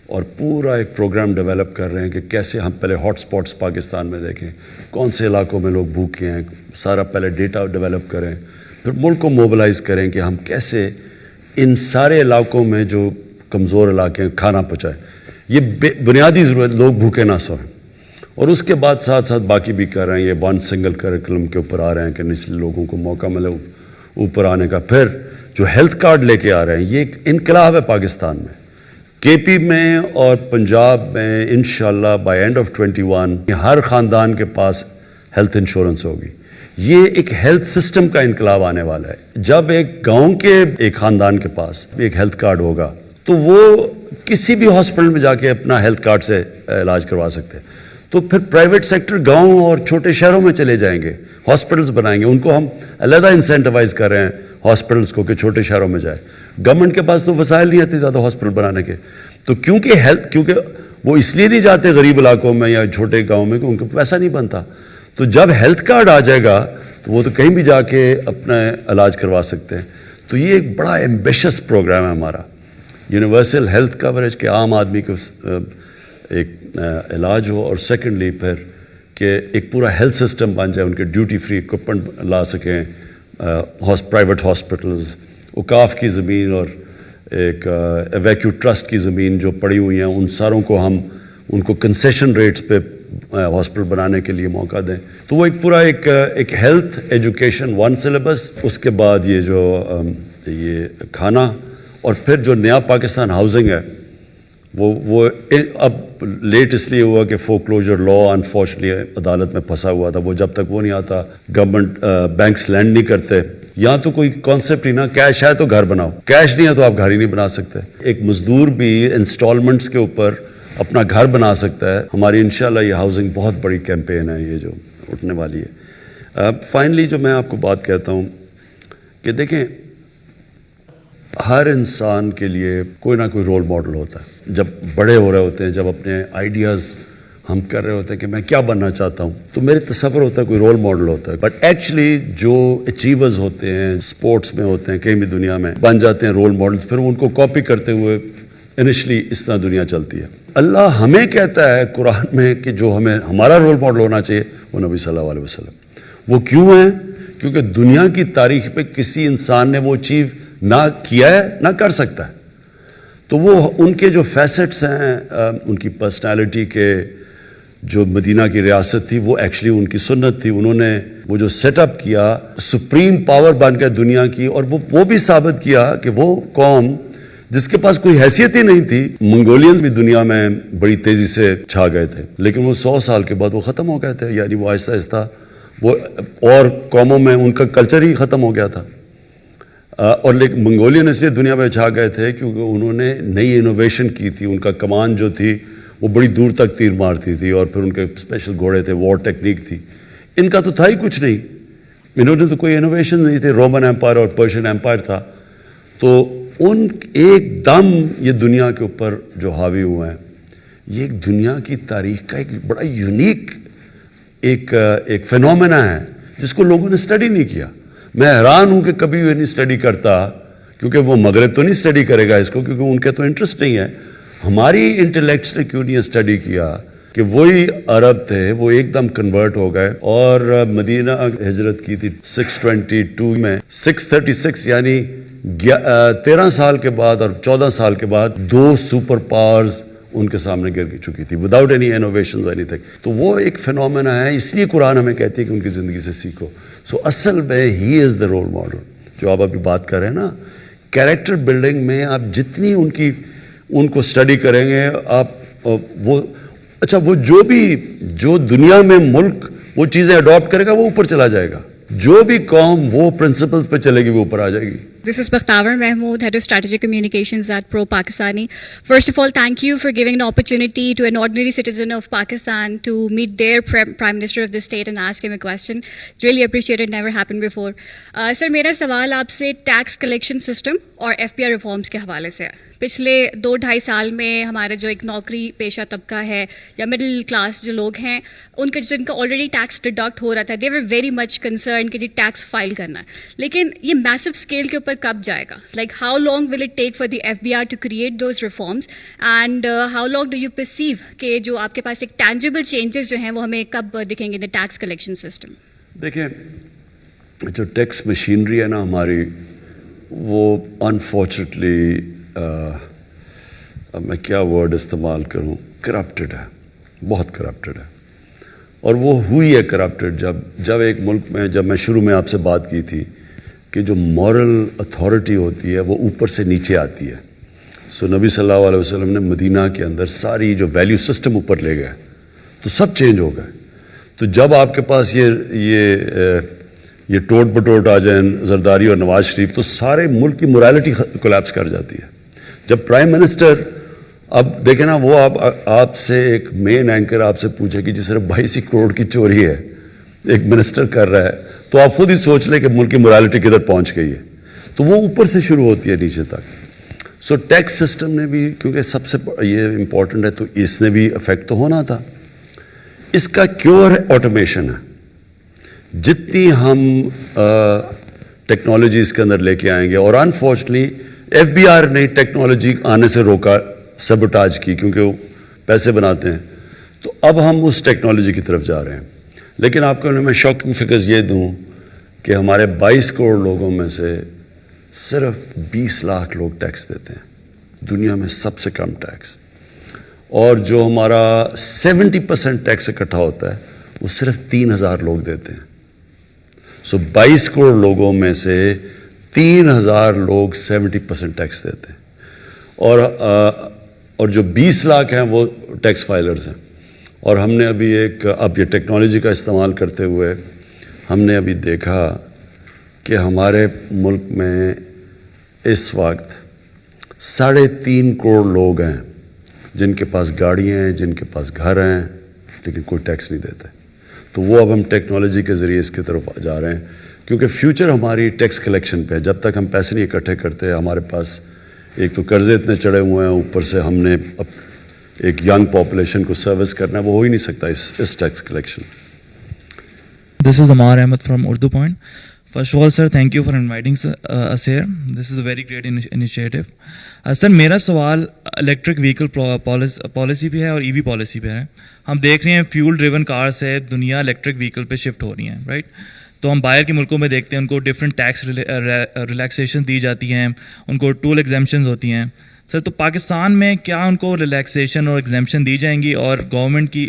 اور پورا ایک پروگرام ڈیولپ کر رہے ہیں کہ کیسے ہم پہلے ہاٹ سپاٹس پاکستان میں دیکھیں، کون سے علاقوں میں لوگ بھوکے ہیں، سارا پہلے ڈیٹا ڈیولپ کریں، پھر ملک کو موبلائز کریں کہ ہم کیسے ان سارے علاقوں میں جو کمزور علاقے ہیں کھانا پہنچائیں. یہ بنیادی ضرورت، لوگ بھوکے نہ سوئیں. اور اس کے بعد ساتھ ساتھ باقی بھی کر رہے ہیں. یہ ون سنگل کریکولم کے اوپر آ رہے ہیں کہ نچلے لوگوں کو موقع ملے اوپر آنے کا. پھر جو ہیلتھ کارڈ لے کے آ رہے ہیں، یہ ایک انقلاب ہے پاکستان میں. کے پی میں اور پنجاب میں انشاءاللہ بائی اینڈ آف 21 ہر خاندان کے پاس ہیلتھ انشورنس ہوگی. یہ ایک ہیلتھ سسٹم کا انقلاب آنے والا ہے. جب ایک گاؤں کے ایک خاندان کے پاس ایک ہیلتھ کارڈ ہوگا تو وہ کسی بھی ہاسپٹل میں جا کے اپنا ہیلتھ کارڈ سے علاج کروا سکتے ہیں. تو پھر پرائیویٹ سیکٹر گاؤں اور چھوٹے شہروں میں چلے جائیں گے، ہاسپٹلس بنائیں گے. ان کو ہم علیحدہ انسینٹیوائز کر رہے ہیں ہاسپٹلس کو کہ چھوٹے شہروں میں جائے. گورنمنٹ کے پاس تو وسائل نہیں آتے زیادہ ہاسپٹل بنانے کے. تو کیونکہ وہ اس لیے نہیں جاتے غریب علاقوں میں یا چھوٹے گاؤں میں کہ ان کو پیسہ نہیں بنتا. تو جب ہیلتھ کارڈ آ جائے گا تو وہ تو کہیں بھی جا کے اپنا علاج کروا سکتے ہیں. تو یہ ایک بڑا ایمبیشس پروگرام ہے ہمارا، یونیورسل ہیلتھ کوریج کے عام آدمی کو ایک علاج ہو، اور سیکنڈلی پھر کہ ایک پورا ہیلتھ سسٹم بن جائے، ان کے ڈیوٹی فری اکوپمنٹ لا سکیں. پرائیویٹ ہاسپٹلز، اوقاف کی زمین اور ایک ایویکیو ٹرسٹ کی زمین جو پڑی ہوئی ہیں ان ساروں کو ہم ان کو کنسیشن ریٹس پہ ہاسپٹل بنانے کے لیے موقع دیں. تو وہ ایک پورا ایک ہیلتھ ایجوکیشن ون سلیبس، اس کے بعد یہ جو یہ کھانا، اور پھر جو نیا پاکستان ہاؤسنگ ہے وہ اب لیٹ اس لیے ہوا کہ فورکلوجر لا انفارچونیٹلی عدالت میں پھنسا ہوا تھا. وہ جب تک وہ نہیں آتا گورنمنٹ بینکس لینڈ نہیں کرتے. یہاں تو کوئی کانسیپٹ ہی نہ، کیش ہے تو گھر بناؤ، کیش نہیں ہے تو آپ گھر ہی نہیں بنا سکتے. ایک مزدور بھی انسٹالمنٹس کے اوپر اپنا گھر بنا سکتا ہے. ہماری انشاءاللہ یہ ہاؤسنگ بہت بڑی کیمپین ہے یہ جو اٹھنے والی ہے. فائنلی جو میں آپ کو بات کہتا ہوں کہ دیکھیں، ہر انسان کے لیے کوئی نہ کوئی رول ماڈل ہوتا ہے. جب بڑے ہو رہے ہوتے ہیں، جب اپنے آئیڈیاز ہم کر رہے ہوتے ہیں کہ میں کیا بننا چاہتا ہوں، تو میرے تصور ہوتا ہے کوئی رول ماڈل ہوتا ہے. بٹ ایکچولی جو اچیورز ہوتے ہیں، اسپورٹس میں ہوتے ہیں، کہیں بھی دنیا میں بن جاتے ہیں رول ماڈلز، پھر ان کو کاپی کرتے ہوئے انیشلی اس طرح دنیا چلتی ہے. اللہ ہمیں کہتا ہے قرآن میں کہ جو ہمیں ہمارا رول ماڈل ہونا چاہیے وہ نبی صلی اللہ علیہ وسلم. وہ کیوں ہیں؟ کیونکہ دنیا کی تاریخ پہ کسی انسان نے وہ اچیو نہ کیا ہے نہ کر سکتا ہے. تو وہ ان کے جو فیسٹس ہیں، ان کی پرسنالٹی کے، جو مدینہ کی ریاست تھی وہ ایکچولی ان کی سنت تھی. انہوں نے وہ جو سیٹ اپ کیا سپریم پاور بن گیا دنیا کی, اور وہ بھی ثابت کیا کہ وہ قوم جس کے پاس کوئی حیثیت ہی نہیں تھی. منگولینز بھی دنیا میں بڑی تیزی سے چھا گئے تھے, لیکن وہ 100 سال کے بعد وہ ختم ہو گئے تھے. یعنی وہ آہستہ آہستہ وہ اور قوموں میں ان کا کلچر ہی ختم ہو گیا تھا. اور لیکن منگولین اس لیے دنیا میں چھا گئے تھے کیونکہ انہوں نے نئی انوویشن کی تھی. ان کا کمان جو تھی وہ بڑی دور تک تیر مارتی تھی, اور پھر ان کے اسپیشل گھوڑے تھے, وار ٹیکنیک تھی. ان کا تو تھا ہی کچھ نہیں, انہوں نے تو کوئی انوویشن نہیں تھے. رومن ایمپائر اور پرشین ایمپائر تھا. تو ان ایک دم یہ دنیا کے اوپر جو حاوی ہوئے ہیں, یہ ایک دنیا کی تاریخ کا ایک بڑا یونیک ایک فینومینا ہے جس کو لوگوں نے اسٹڈی نہیں کیا. میں حیران ہوں کہ کبھی یہ نہیں اسٹڈی کرتا, کیونکہ وہ مغرب تو نہیں اسٹڈی کرے گا اس کو, کیونکہ ان کے تو انٹرسٹ نہیں ہے. ہماری انٹلیکٹس نے کیوں نہیں اسٹڈی کیا کہ وہی عرب تھے, وہ ایک دم کنورٹ ہو گئے اور مدینہ ہجرت کی تھی 622 میں. 636 یعنی 13 سال کے بعد اور 14 سال کے بعد 2 سپر پاورز ان کے سامنے گر چکی تھی without any innovation any thing. تو وہ ایک فینومینا ہے, اس لیے قرآن ہمیں کہتی ہے کہ ان کی زندگی سے سیکھو. سو اصل میں ہی از دا رول ماڈل. جو آپ ابھی بات کر رہے ہیں نا, کیریکٹر بلڈنگ میں آپ جتنی ان کو اسٹڈی کریں گے, آپ وہ اچھا وہ جو دنیا میں ملک وہ چیزیں اڈاپٹ کرے گا وہ اوپر چلا جائے گا. جو بھی قوم وہ پرنسپلز پہ چلے گی وہ اوپر آ جائے گی. This is Bakhtavar Mahmood, Head of Strategic Communications at Pro Pakistani. First of all, thank you for giving an opportunity to an ordinary citizen of Pakistan to meet their Prime Minister of the state and ask him a question. Really appreciate it, never happened before. Sir, میرا سوال آپ سے tax collection system اور FPR reforms کے حوالے سے ہے. پچھلے 2-2.5 سال میں ہمارا جو ایک نوکری پیشہ طبقہ ہے یا مڈل کلاس جو لوگ ہیں, ان کے جن کا آلریڈی ٹیکس ڈیڈکٹ ہو رہا تھا, دے ور ویری مچ کنسرن کہ جی ٹیکس فائل کرنا ہے. لیکن یہ میسو اسکیل کے اوپر کب جائے گا؟ Like how long will it take for the FBR to create those reforms, and how long do you perceive کہ جو آپ کے پاس ایک ٹینجیبل چینجز جو ہیں وہ ہمیں کب دکھیں گے ان دا ٹیکس کلیکشن سسٹم؟ دیکھیں, جو ٹیکس مشینری ہے نا ہماری, وہ انفارچونیٹلی اب میں کیا ورڈ استعمال کروں, کرپٹڈ ہے, بہت کرپٹڈ ہے. اور وہ ہوئی ہے کرپٹڈ جب ایک ملک میں, جب میں شروع میں آپ سے بات کی تھی کہ جو مورل اتھارٹی ہوتی ہے وہ اوپر سے نیچے آتی ہے. سو نبی صلی اللہ علیہ وسلم نے مدینہ کے اندر ساری جو ویلیو سسٹم اوپر لے گئے تو سب چینج ہو گئے. تو جب آپ کے پاس یہ ٹوٹ بٹوٹ آ جائیں زرداری اور نواز شریف, تو سارے ملک کی مورالٹی کولیپس کر جاتی ہے. جب پرائم منسٹر, اب دیکھیں نا, وہ آپ سے ایک مین اینکر آپ سے پوچھے کہ جی صرف 22 کروڑ کی چوری ہے, ایک منسٹر کر رہا ہے, تو آپ خود ہی سوچ لیں کہ ملک کی مورالٹی کدھر پہنچ گئی ہے. تو وہ اوپر سے شروع ہوتی ہے نیچے تک. سو ٹیکس سسٹم نے بھی, کیونکہ سب سے یہ امپورٹنٹ ہے, تو اس نے بھی افیکٹ تو ہونا تھا. اس کا کیور آٹومیشن ہے. جتنی ہم ٹیکنالوجی اس کے اندر لے کے آئیں گے, اور انفارچونیٹلی FBR نے ٹیکنالوجی آنے سے روکا, سبوٹاج کی, کیونکہ وہ پیسے بناتے ہیں. تو اب ہم اس ٹیکنالوجی کی طرف جا رہے ہیں. لیکن آپ کو میں شاکنگ فگرز یہ دوں کہ ہمارے 22 کروڑ لوگوں میں سے صرف 20 لاکھ لوگ ٹیکس دیتے ہیں, دنیا میں سب سے کم ٹیکس. اور جو ہمارا 70% ٹیکس اکٹھا ہوتا ہے وہ صرف 3000 لوگ دیتے ہیں. سو 22 کروڑ لوگوں میں سے 3000 لوگ 70% ٹیکس دیتے ہیں, اور جو 20 لاکھ ہیں وہ ٹیکس فائلرز ہیں. اور ہم نے ابھی اب یہ ٹیکنالوجی کا استعمال کرتے ہوئے ہم نے ابھی دیکھا کہ ہمارے ملک میں اس وقت 3.5 کروڑ لوگ ہیں جن کے پاس گاڑیاں ہیں, جن کے پاس گھر ہیں, لیکن کوئی ٹیکس نہیں دیتے. تو وہ اب ہم ٹیکنالوجی کے ذریعے اس کی طرف جا رہے ہیں, کیونکہ فیوچر ہماری ٹیکس کلیکشن پہ ہے. جب تک ہم پیسے نہیں اکٹھے کرتے, ہمارے پاس ایک تو قرضے اتنے چڑھے ہوئے ہیں, اوپر سے ہم نے ایک ینگ پاپولیشن کو سروس کرنا ہے, وہ ہو ہی نہیں سکتا اس tax collection. This is Amar Ahmed from Urdu Point. First of all, sir, thank you for inviting us here. This is a very great initiative. Sir, میرا سوال الیکٹرک وہیکل پالیسی پہ ہے اور EV پالیسی پہ ہے. ہم دیکھ رہے ہیں فیول ڈریون کار سے دنیا الیکٹرک وہیکل پہ شفٹ ہو رہی ہیں, رائٹ؟ تو ہم باہر کے ملکوں میں دیکھتے ہیں ان کو ڈفرینٹ ٹیکس ریلیکسیشن دی جاتی ہیں, ان کو ٹول ایگزیمپشنز ہوتی ہیں. سر, تو پاکستان میں کیا ان کو ریلیکسیشن اور ایگزیمپشن دی جائیں گی, اور گورنمنٹ کی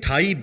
2.5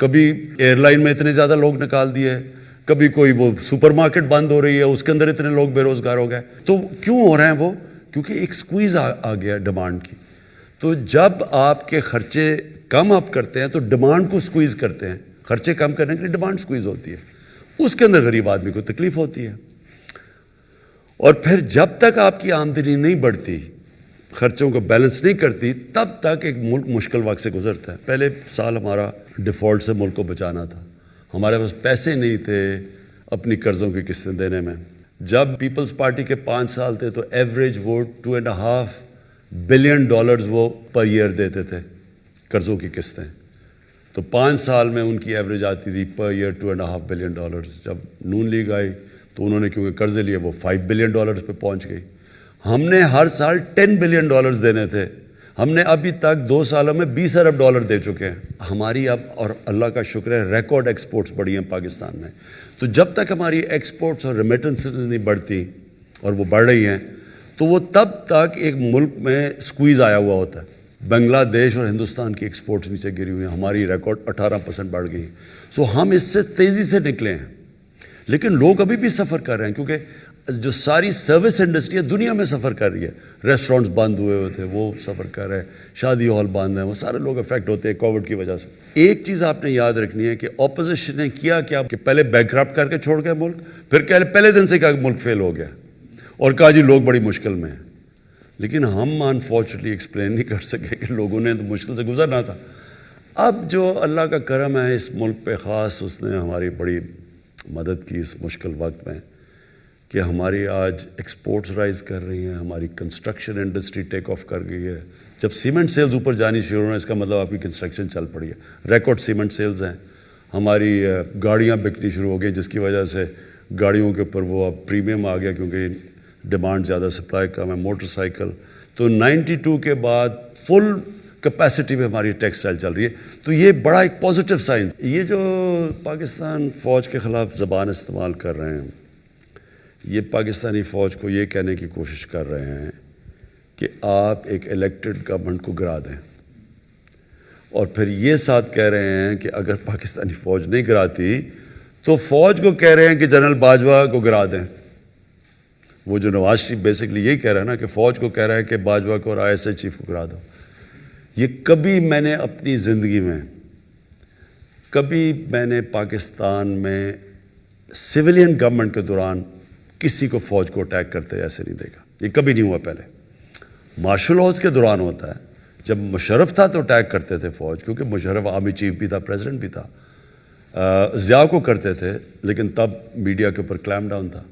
کبھی ایئر لائن میں اتنے زیادہ لوگ نکال دیے, کبھی کوئی وہ سپر مارکیٹ بند ہو رہی ہے اس کے اندر اتنے لوگ بے روزگار ہو گئے. تو کیوں ہو رہے ہیں وہ؟ کیونکہ ایک سکویز آ گیا ڈیمانڈ کی. تو جب آپ کے خرچے کم آپ کرتے ہیں تو ڈیمانڈ کو سکویز کرتے ہیں, خرچے کم کرنے کے لیے ڈیمانڈ سکویز ہوتی ہے, اس کے اندر غریب آدمی کو تکلیف ہوتی ہے. اور پھر جب تک آپ کی آمدنی نہیں بڑھتی, خرچوں کو بیلنس نہیں کرتی, تب تک ایک ملک مشکل وقت سے گزرتا ہے. پہلے سال ہمارا ڈیفالٹ سے ملک کو بچانا تھا, ہمارے پاس پیسے نہیں تھے اپنی قرضوں کی قسطیں دینے میں. جب پیپلز پارٹی کے 5 سال تھے تو ایوریج وہ $2.5 بلین وہ پر ایئر دیتے تھے قرضوں کی قسطیں. تو 5 سال میں ان کی ایوریج آتی تھی پر ایئر $2.5 بلین. جب نون لیگ آئی تو انہوں نے کیونکہ قرضے لیے وہ $5 بلین پہ پہنچ گئی. ہم نے ہر سال $10 بلین دینے تھے, ہم نے ابھی تک 2 سالوں میں $20 ارب دے چکے ہیں. ہماری اب, اور اللہ کا شکر ہے, ریکارڈ ایکسپورٹس بڑھی ہیں پاکستان میں. تو جب تک ہماری ایکسپورٹس اور ریمیٹنسز نہیں بڑھتی, اور وہ بڑھ رہی ہیں, تو وہ تب تک ایک ملک میں سکویز آیا ہوا ہوتا ہے. بنگلہ دیش اور ہندوستان کی ایکسپورٹس نیچے گری ہوئی ہیں, ہماری ریکارڈ 18% بڑھ گئی. سو ہم اس سے تیزی سے نکلے ہیں, لیکن لوگ ابھی بھی سفر کر رہے ہیں, کیونکہ جو ساری سروس انڈسٹری ہے دنیا میں سفر کر رہی ہے. ریسٹورنٹس بند ہوئے ہوئے تھے, وہ سفر کر رہے ہیں, شادی ہال بند ہیں, وہ سارے لوگ افیکٹ ہوتے ہیں کووڈ کی وجہ سے. ایک چیز آپ نے یاد رکھنی ہے کہ اپوزیشن نے کیا کہ پہلے بینکرپٹ کر کے چھوڑ گئے ملک, پھر پہلے دن سے کہا کہ ملک فیل ہو گیا اور کہا جی لوگ بڑی مشکل میں ہیں. لیکن ہم انفارچونیٹلی ایکسپلین نہیں کر سکے کہ لوگوں نے تو مشکل سے گزرنا تھا. اب جو اللہ کا کرم ہے اس ملک پہ خاص, اس نے ہماری بڑی مدد کی اس مشکل وقت میں, کہ ہماری آج ایکسپورٹس رائز کر رہی ہیں, ہماری کنسٹرکشن انڈسٹری ٹیک آف کر گئی ہے. جب سیمنٹ سیلز اوپر جانی شروع ہونا, اس کا مطلب آپ کی کنسٹرکشن چل پڑی ہے. ریکارڈ سیمنٹ سیلز ہیں. ہماری گاڑیاں بکنی شروع ہو گئی, جس کی وجہ سے گاڑیوں کے اوپر وہ اب پریمیم آ گیا, کیونکہ ڈیمانڈ زیادہ سپلائی کم ہے. موٹر سائیکل تو 92 کے بعد فل کیپیسٹی پہ ہماری ٹیکسٹائل چل رہی ہے. تو یہ بڑا ایک پازیٹیو سائن. یہ جو پاکستان فوج کے خلاف زبان استعمال کر رہے ہیں, یہ پاکستانی فوج کو یہ کہنے کی کوشش کر رہے ہیں کہ آپ ایک الیکٹڈ گورنمنٹ کو گرا دیں, اور پھر یہ ساتھ کہہ رہے ہیں کہ اگر پاکستانی فوج نہیں گراتی تو فوج کو کہہ رہے ہیں کہ جنرل باجوہ کو گرا دیں. وہ جو نواز شریف بیسکلی یہی کہہ رہا ہے نا, کہ فوج کو کہہ رہا ہے کہ باجوہ کو اور ISI چیف کو گرا دو. یہ کبھی میں نے اپنی زندگی میں, کبھی میں نے پاکستان میں سویلین گورنمنٹ کے دوران کسی کو فوج کو اٹیک کرتے ایسے نہیں دیکھا. یہ کبھی نہیں ہوا. پہلے مارشل لاز کے دوران ہوتا ہے, جب مشرف تھا تو اٹیک کرتے تھے فوج, کیونکہ مشرف آرمی چیف بھی تھا, پریزیڈنٹ بھی تھا. ضیاء کو کرتے تھے, لیکن تب میڈیا کے اوپر کلیم ڈاؤن تھا.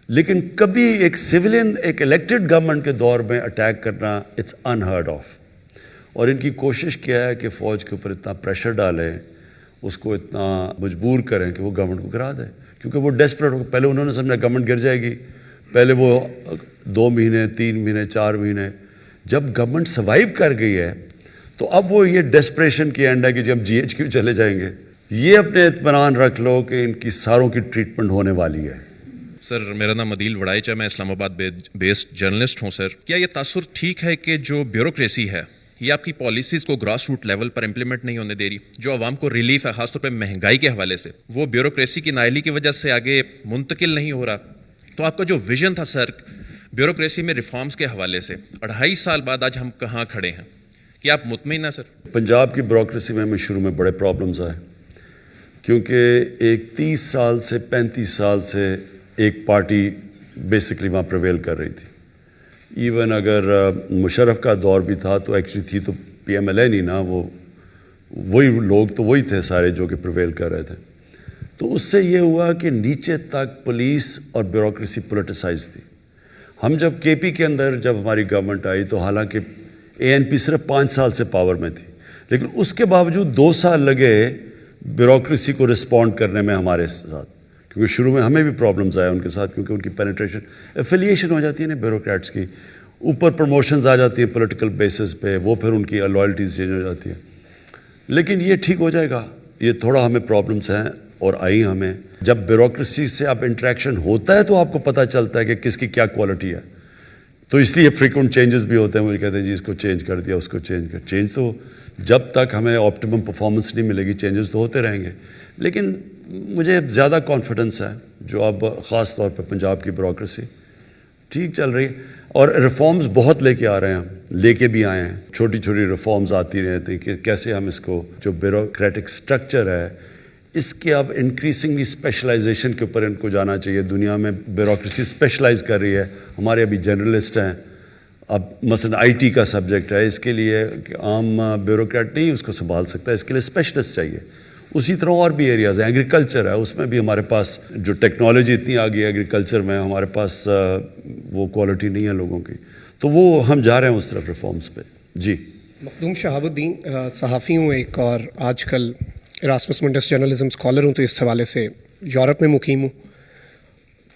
لیکن کبھی ایک سویلین, ایک الیکٹڈ گورنمنٹ کے دور میں اٹیک کرنا اٹس انہرڈ آف. اور ان کی کوشش کیا ہے کہ فوج کے اوپر اتنا پریشر ڈالیں, اس کو اتنا مجبور کریں کہ وہ گورنمنٹ کو گرا دے, کیونکہ وہ ڈیسپریٹ ہو. پہلے انہوں نے سمجھا گورنمنٹ گر جائے گی, پہلے وہ 2 مہینے 3 مہینے 4 مہینے, جب گورنمنٹ سروائیو کر گئی ہے تو اب وہ یہ ڈیسپریشن کی اینڈ ہے کہ جب GHQ چلے جائیں گے. یہ اپنے اطمینان رکھ لو کہ ان کی ساروں کی ٹریٹمنٹ ہونے والی ہے. سر میرا نام عدیل وڑائچ ہے, میں اسلام آباد بیسڈ جرنلسٹ ہوں. سر کیا یہ تاثر ٹھیک ہے کہ جو بیوروکریسی ہے یہ آپ کی پالیسیز کو گراس روٹ لیول پر امپلیمنٹ نہیں ہونے دے رہی؟ جو عوام کو ریلیف ہے خاص طور پہ مہنگائی کے حوالے سے, وہ بیوروکریسی کی نااہلی کی وجہ سے آگے منتقل نہیں ہو رہا. تو آپ کا جو ویژن تھا سر بیوروکریسی میں ریفارمز کے حوالے سے, 2.5 سال بعد آج ہم کہاں کھڑے ہیں؟ کیا آپ مطمئن ہیں سر؟ پنجاب کی بیوروکریسی میں ہمیں شروع میں بڑے پرابلمز آئے, کیونکہ ایک 30 سال سے 35 سال سے ایک پارٹی بیسکلی وہاں پریویل کر رہی تھی. ایون اگر مشرف کا دور بھی تھا تو ایکچولی تھی تو PMLA نہیں نا, وہی لوگ تو وہی تھے سارے جو کہ پریویل کر رہے تھے. تو اس سے یہ ہوا کہ نیچے تک پولیس اور بیوروکریسی پولیٹیسائز تھی. ہم جب KP کے اندر جب ہماری گورنمنٹ آئی تو حالانکہ ANP صرف 5 سال سے پاور میں تھی, لیکن اس کے باوجود 2 سال لگے بیوروکریسی کو رسپونڈ کرنے میں ہمارے ساتھ, کیونکہ شروع میں ہمیں بھی پرابلمز آئے ان کے ساتھ, کیونکہ ان کی پینیٹریشن ایفیلیشن ہو جاتی ہے نا بیوروکریٹس کی, اوپر پروموشنز آ جاتی ہیں پولیٹیکل بیسس پہ, وہ پھر ان کی لائلٹیز چینج ہو جاتی ہے. لیکن یہ ٹھیک ہو جائے گا. یہ تھوڑا ہمیں پرابلمز ہیں اور آئی ہمیں. جب بیوروکریسی سے اب انٹریکشن ہوتا ہے تو آپ کو پتہ چلتا ہے کہ کس کی کیا کوالٹی ہے. تو اس لیے فریکوینٹ چینجز بھی ہوتے ہیں, مجھے کہتے ہیں جی اس کو چینج کر دیا, اس کو چینج تو جب تک ہمیں آپٹیمم پرفارمنس نہیں ملے گی چینجز تو ہوتے رہیں گے، لیکن مجھے زیادہ کانفیڈنس ہے جو اب خاص طور پہ پنجاب کی بیوروکریسی ٹھیک چل رہی ہے، اور ریفارمز بہت لے کے آ رہے ہیں، لے کے بھی آئے ہیں، چھوٹی چھوٹی ریفارمز آتی رہتی ہیں کہ کیسے ہم اس کو جو بیوروکریٹک سٹرکچر ہے اس کے اب انکریزنگلی اسپیشلائزیشن کے اوپر ان کو جانا چاہیے. دنیا میں بیوروکریسی اسپیشلائز کر رہی ہے، ہمارے ابھی جرنلسٹ ہیں، اب مثلا آئی ٹی کا سبجیکٹ ہے، اس کے لیے عام بیوروکریٹ نہیں اس کو سنبھال سکتا، اس کے لیے اسپیشلسٹ چاہیے. اسی طرح اور بھی ایریاز ہیں، ایگریکلچر ہے، اس میں بھی ہمارے پاس جو ٹیکنالوجی اتنی آ گئی ہے ایگریکلچر میں، ہمارے پاس وہ کوالٹی نہیں ہے لوگوں کی، تو وہ ہم جا رہے ہیں اس طرف ریفارمز پہ. جی مخدوم شہاب الدین، صحافی ہوں ایک، اور آج کل اراسمس منڈس جرنلزم اسکالر ہوں، تو اس حوالے سے یورپ میں مقیم ہوں.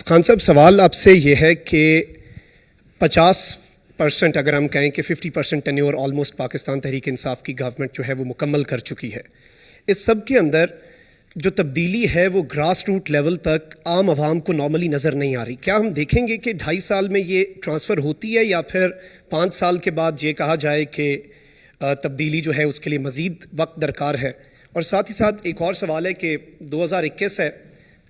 خان صاحب، سوال آپ سے یہ ہے کہ 50% اگر ہم کہیں کہ 50% ٹینیور آلموسٹ پاکستان تحریک انصاف کی گورنمنٹ جو ہے وہ مکمل کر چکی ہے، اس سب کے اندر جو تبدیلی ہے وہ گراس روٹ لیول تک عام عوام کو نارملی نظر نہیں آ رہی. کیا ہم دیکھیں گے کہ 2.5 سال میں یہ ٹرانسفر ہوتی ہے، یا پھر 5 سال کے بعد یہ کہا جائے کہ تبدیلی جو ہے اس کے لیے مزید وقت درکار ہے؟ اور ساتھ ہی ساتھ ایک اور سوال ہے کہ 2021 ہے،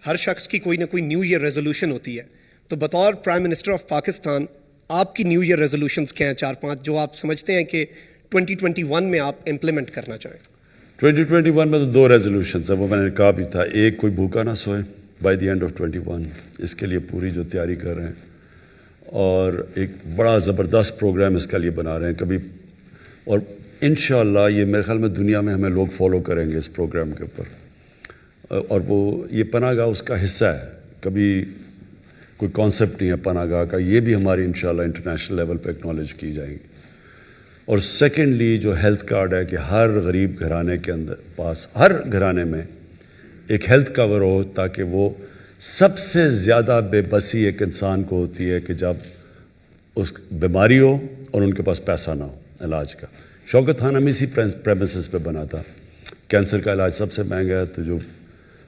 ہر شخص کی کوئی نہ کوئی نیو ایئر ریزولوشن ہوتی ہے، تو بطور پرائم منسٹر آف پاکستان آپ کی نیو ایئر ریزولوشنز کیا ہیں 4-5 جو آپ سمجھتے ہیں کہ 2021 میں آپ امپلیمنٹ کرنا چاہیں؟ 2021 میں تو 2 ریزولوشنز ہیں، وہ میں نے کہا بھی تھا. ایک، کوئی بھوکا نہ سوئے بائی دی اینڈ آف 21، اس کے لیے پوری جو تیاری کر رہے ہیں، اور ایک بڑا زبردست پروگرام اس کے لیے بنا رہے ہیں کبھی، اور انشاءاللہ یہ میرے خیال میں دنیا میں ہمیں لوگ فالو کریں گے اس پروگرام کے اوپر. اور وہ یہ پناہ گاہ اس کا حصہ ہے، کبھی کوئی کانسیپٹ نہیں ہے پناہ گاہ کا، یہ بھی ہماری انشاءاللہ انٹرنیشنل لیول پہ ایکنالج کی جائیں گی. اور سیکنڈلی جو ہیلتھ کارڈ ہے کہ ہر غریب گھرانے کے اندر پاس، ہر گھرانے میں ایک ہیلتھ کور ہو، تاکہ وہ سب سے زیادہ بے بسی ایک انسان کو ہوتی ہے کہ جب اس بیماری ہو اور ان کے پاس پیسہ نہ ہو علاج کا. شوکت خانم اسی پریمیسز پہ بنا تھا. کینسر کا علاج سب سے مہنگا ہے، تو جو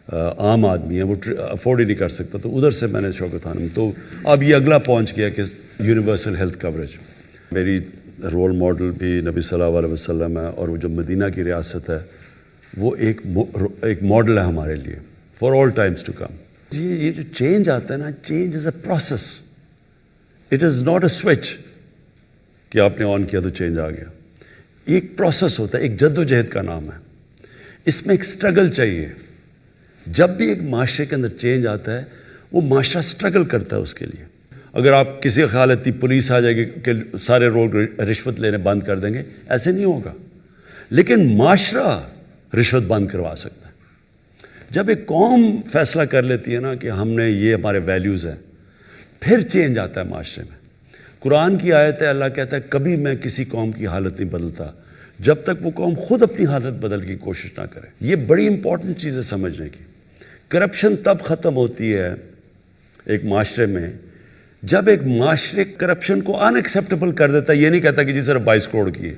عام آدمی ہے وہ افورڈ ہی نہیں کر سکتا، تو ادھر سے میں نے شوکت خانم، تو اب یہ اگلا پہنچ گیا کہ یونیورسل ہیلتھ کوریج. میری رول ماڈل بھی نبی صلی اللہ علیہ وسلم ہے، اور وہ جو مدینہ کی ریاست ہے وہ ایک ماڈل ہے ہمارے لیے for all times to come. جی یہ جو چینج آتا ہے نا، change is a process, it is not a switch کہ آپ نے آن کیا تو چینج آ گیا. ایک پروسیس ہوتا ہے، ایک جد و جہد کا نام ہے، اس میں ایک سٹرگل چاہیے. جب بھی ایک معاشرے کے اندر چینج آتا ہے وہ معاشرہ سٹرگل کرتا ہے اس کے لیے. اگر آپ کسی کا خیال ہے پولیس آ جائے گی کہ سارے لوگ رشوت لینے بند کر دیں گے، ایسے نہیں ہوگا، لیکن معاشرہ رشوت بند کروا سکتا ہے. جب ایک قوم فیصلہ کر لیتی ہے نا کہ ہم نے یہ ہمارے ویلیوز ہیں، پھر چینج آتا ہے معاشرے میں. قرآن کی آیت ہے، اللہ کہتا ہے کبھی میں کسی قوم کی حالت نہیں بدلتا جب تک وہ قوم خود اپنی حالت بدل کی کوشش نہ کرے. یہ بڑی امپورٹنٹ چیز ہے سمجھنے کی. کرپشن تب ختم ہوتی ہے ایک معاشرے میں جب ایک معاشرے کرپشن کو ان ایکسیپٹیبل کر دیتا ہے. یہ نہیں کہتا کہ جی صرف 22 کروڑ کی ہے.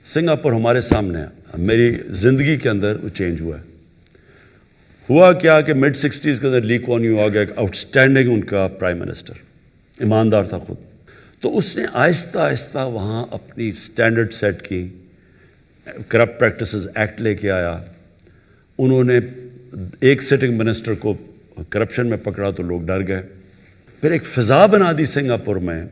سنگاپور ہمارے سامنے ہے، میری زندگی کے اندر وہ چینج ہوا ہے. ہوا کیا کہ mid 60s کے اندر لی کوان یو آ گیا، آؤٹ اسٹینڈنگ ان کا پرائم منسٹر، ایماندار تھا خود. تو اس نے آہستہ آہستہ وہاں اپنی سٹینڈرڈ سیٹ کی، کرپٹ پریکٹسز ایکٹ لے کے آیا. انہوں نے ایک سٹنگ منسٹر کو کرپشن میں پکڑا تو لوگ ڈر گئے. پھر ایک فضا بنا دی سنگاپور میں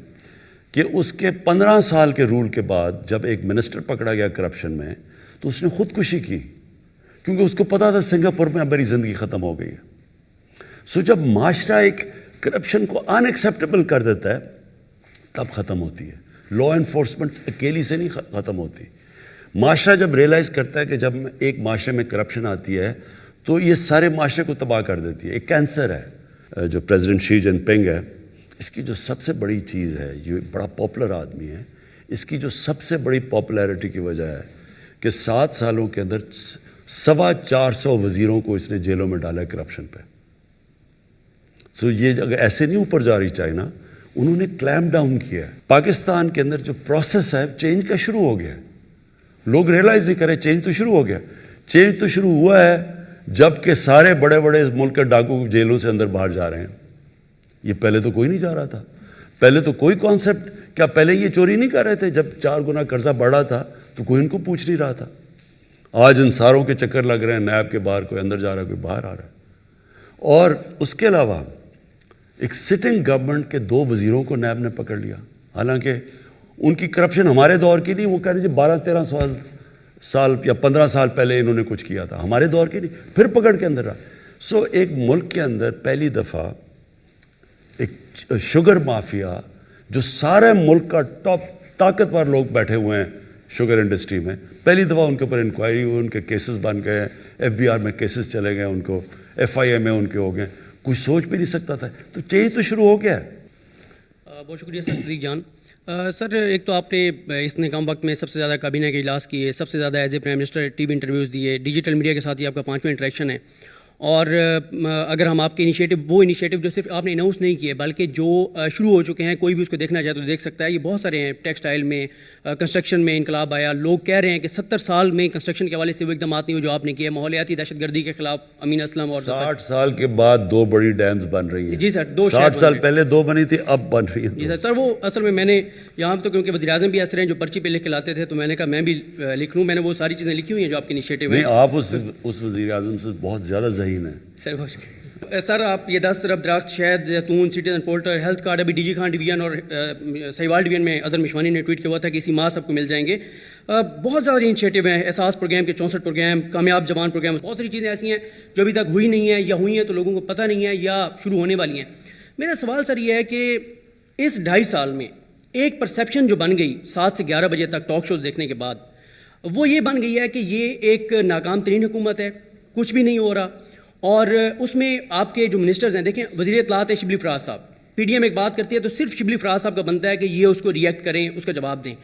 کہ اس کے 15 سال کے رول کے بعد جب ایک منسٹر پکڑا گیا کرپشن میں تو اس نے خودکشی کی، کیونکہ اس کو پتا تھا سنگاپور میں اب میری زندگی ختم ہو گئی ہے. سو جب معاشرہ ایک کرپشن کو ان ایکسیپٹیبل کر دیتا ہے تب ختم ہوتی ہے. لا انفورسمنٹ اکیلی سے نہیں ختم ہوتی. معاشرہ جب ریئلائز کرتا ہے کہ جب ایک معاشرے میں کرپشن آتی ہے تو یہ سارے معاشرے کو تباہ کر دیتی ہے. ایک کینسر ہے جو پریزیڈنٹ شی جن پنگ ہے، اس کی جو سب سے بڑی چیز ہے، یہ بڑا پاپولر آدمی ہے، اس کی جو سب سے بڑی پاپولیرٹی کی وجہ ہے کہ 7 سالوں کے اندر 450 وزیروں کو اس نے جیلوں میں ڈالا ہے کرپشن پہ. سو یہ اگر ایسے نہیں اوپر جا رہی چائنا، انہوں نے کلیمپ ڈاؤن کیا ہے. پاکستان کے اندر جو پروسیس ہے چینج کا شروع ہو گیا ہے. لوگ ریئلائز نہیں کرے چینج تو شروع ہو گیا. چینج تو شروع ہوا ہے جب کہ سارے بڑے بڑے ملک کے ڈاکو جیلوں سے اندر باہر جا رہے ہیں. یہ پہلے تو کوئی نہیں جا رہا تھا. پہلے تو کوئی کانسیپٹ، کیا پہلے یہ چوری نہیں کر رہے تھے؟ جب 4 گنا قرضہ بڑھا تھا تو کوئی ان کو پوچھ نہیں رہا تھا. آج ان ساروں کے چکر لگ رہے ہیں, نیب کے باہر کوئی اندر جا رہا ہے, کوئی باہر آ رہا ہے. اور اس کے علاوہ ایک سٹنگ گورنمنٹ کے 2 وزیروں کو نیب نے پکڑ لیا, حالانکہ ان کی کرپشن ہمارے دور کی نہیں. وہ کہہ رہے جی 12-13 سال یا 15 سال پہلے انہوں نے کچھ کیا تھا, ہمارے دور کی نہیں, پھر پکڑ کے اندر رہا. ایک ملک کے اندر پہلی دفعہ ایک شوگر مافیا جو سارے ملک کا ٹاپ طاقتور لوگ بیٹھے ہوئے ہیں شوگر انڈسٹری میں, پہلی دفعہ ان کے اوپر انکوائری ہوئی, ان کے کیسز بن گئے, FBR میں کیسز چلے گئے, ان کو FIA میں ان کے ہو گئے. کوئی سوچ بھی نہیں سکتا تھا. تو چینج تو شروع ہو گیا ہے. بہت شکریہ سر صدیق جان. سر ایک تو آپ نے اس نے کم وقت میں سب سے زیادہ کابینہ کے اجلاس کیے, سب سے زیادہ as a prime minister T V interviews دیے, ڈیجیٹل میڈیا کے ساتھ ہی آپ کا 5واں انٹریکشن ہے. اور اگر ہم آپ کے وہ انیشیٹو جو صرف آپ نے اناؤنس نہیں کیے بلکہ جو شروع ہو چکے ہیں, کوئی بھی اس کو دیکھنا چاہے تو دیکھ سکتا ہے. یہ بہت سارے ہیں. ٹیکسٹائل میں, کنسٹرکشن میں انقلاب آیا. لوگ کہہ رہے ہیں کہ 70 سال میں کنسٹرکشن کے حوالے سے وہ اقدامات نہیں ہوئے جو آپ نے کیے. ماحولیاتی دہشت گردی کے خلاف امین اسلم, اور 60 سال کے بعد 2 بڑی ڈیمز بن رہی ہیں. جی سر, 60 سال پہلے 2 بنی تھی, اب بن رہی ہیں. جی سر. سر وہ اصل میں نے یہاں تو کیونکہ وزیر اعظم بھی ایسے ہیں جو پرچی پہ لکھ کے لاتے تھے, تو میں نے کہا میں بھی لکھ لوں. میں نے وہ ساری چیزیں لکھی ہوئی ہیں جو آپ کے انیشیٹو ہیں. آپ اس وزیر اعظم سے بہت زیادہ ذہین ہیں. سر بہت شکریہ. سر آپ یہ 10 ارب درخت, شہد, زیتون, سٹیزن پورٹل, ہیلتھ کارڈ ابھی DG خان ڈویژن اور سہیوال ڈویژن میں اظہر مشوانی نے ٹویٹ کیا ہوا تھا کہ اسی ماہ سب کو مل جائیں گے. بہت سارے انیشیٹو ہیں. احساس پروگرام کے 64 پروگرام, کامیاب جوان پروگرام, بہت ساری چیزیں ایسی ہیں جو ابھی تک ہوئی نہیں ہیں یا ہوئی ہیں تو لوگوں کو پتہ نہیں ہے یا شروع ہونے والی ہیں. میرا سوال سر یہ ہے کہ اس 2.5 سال میں ایک پرسیپشن جو بن گئی 7 سے 11 بجے تک ٹاک شوز دیکھنے کے بعد, وہ یہ بن گئی ہے کہ یہ ایک ناکام ترین حکومت ہے, کچھ بھی نہیں ہو رہا. اور اس میں آپ کے جو منسٹرز ہیں, دیکھیں وزیر اطلاعات ہے شبلی فراز صاحب, PDM ایک بات کرتی ہے تو صرف شبلی فراز صاحب کا بنتا ہے کہ یہ اس کو ریئیکٹ کریں, اس کا جواب دیں.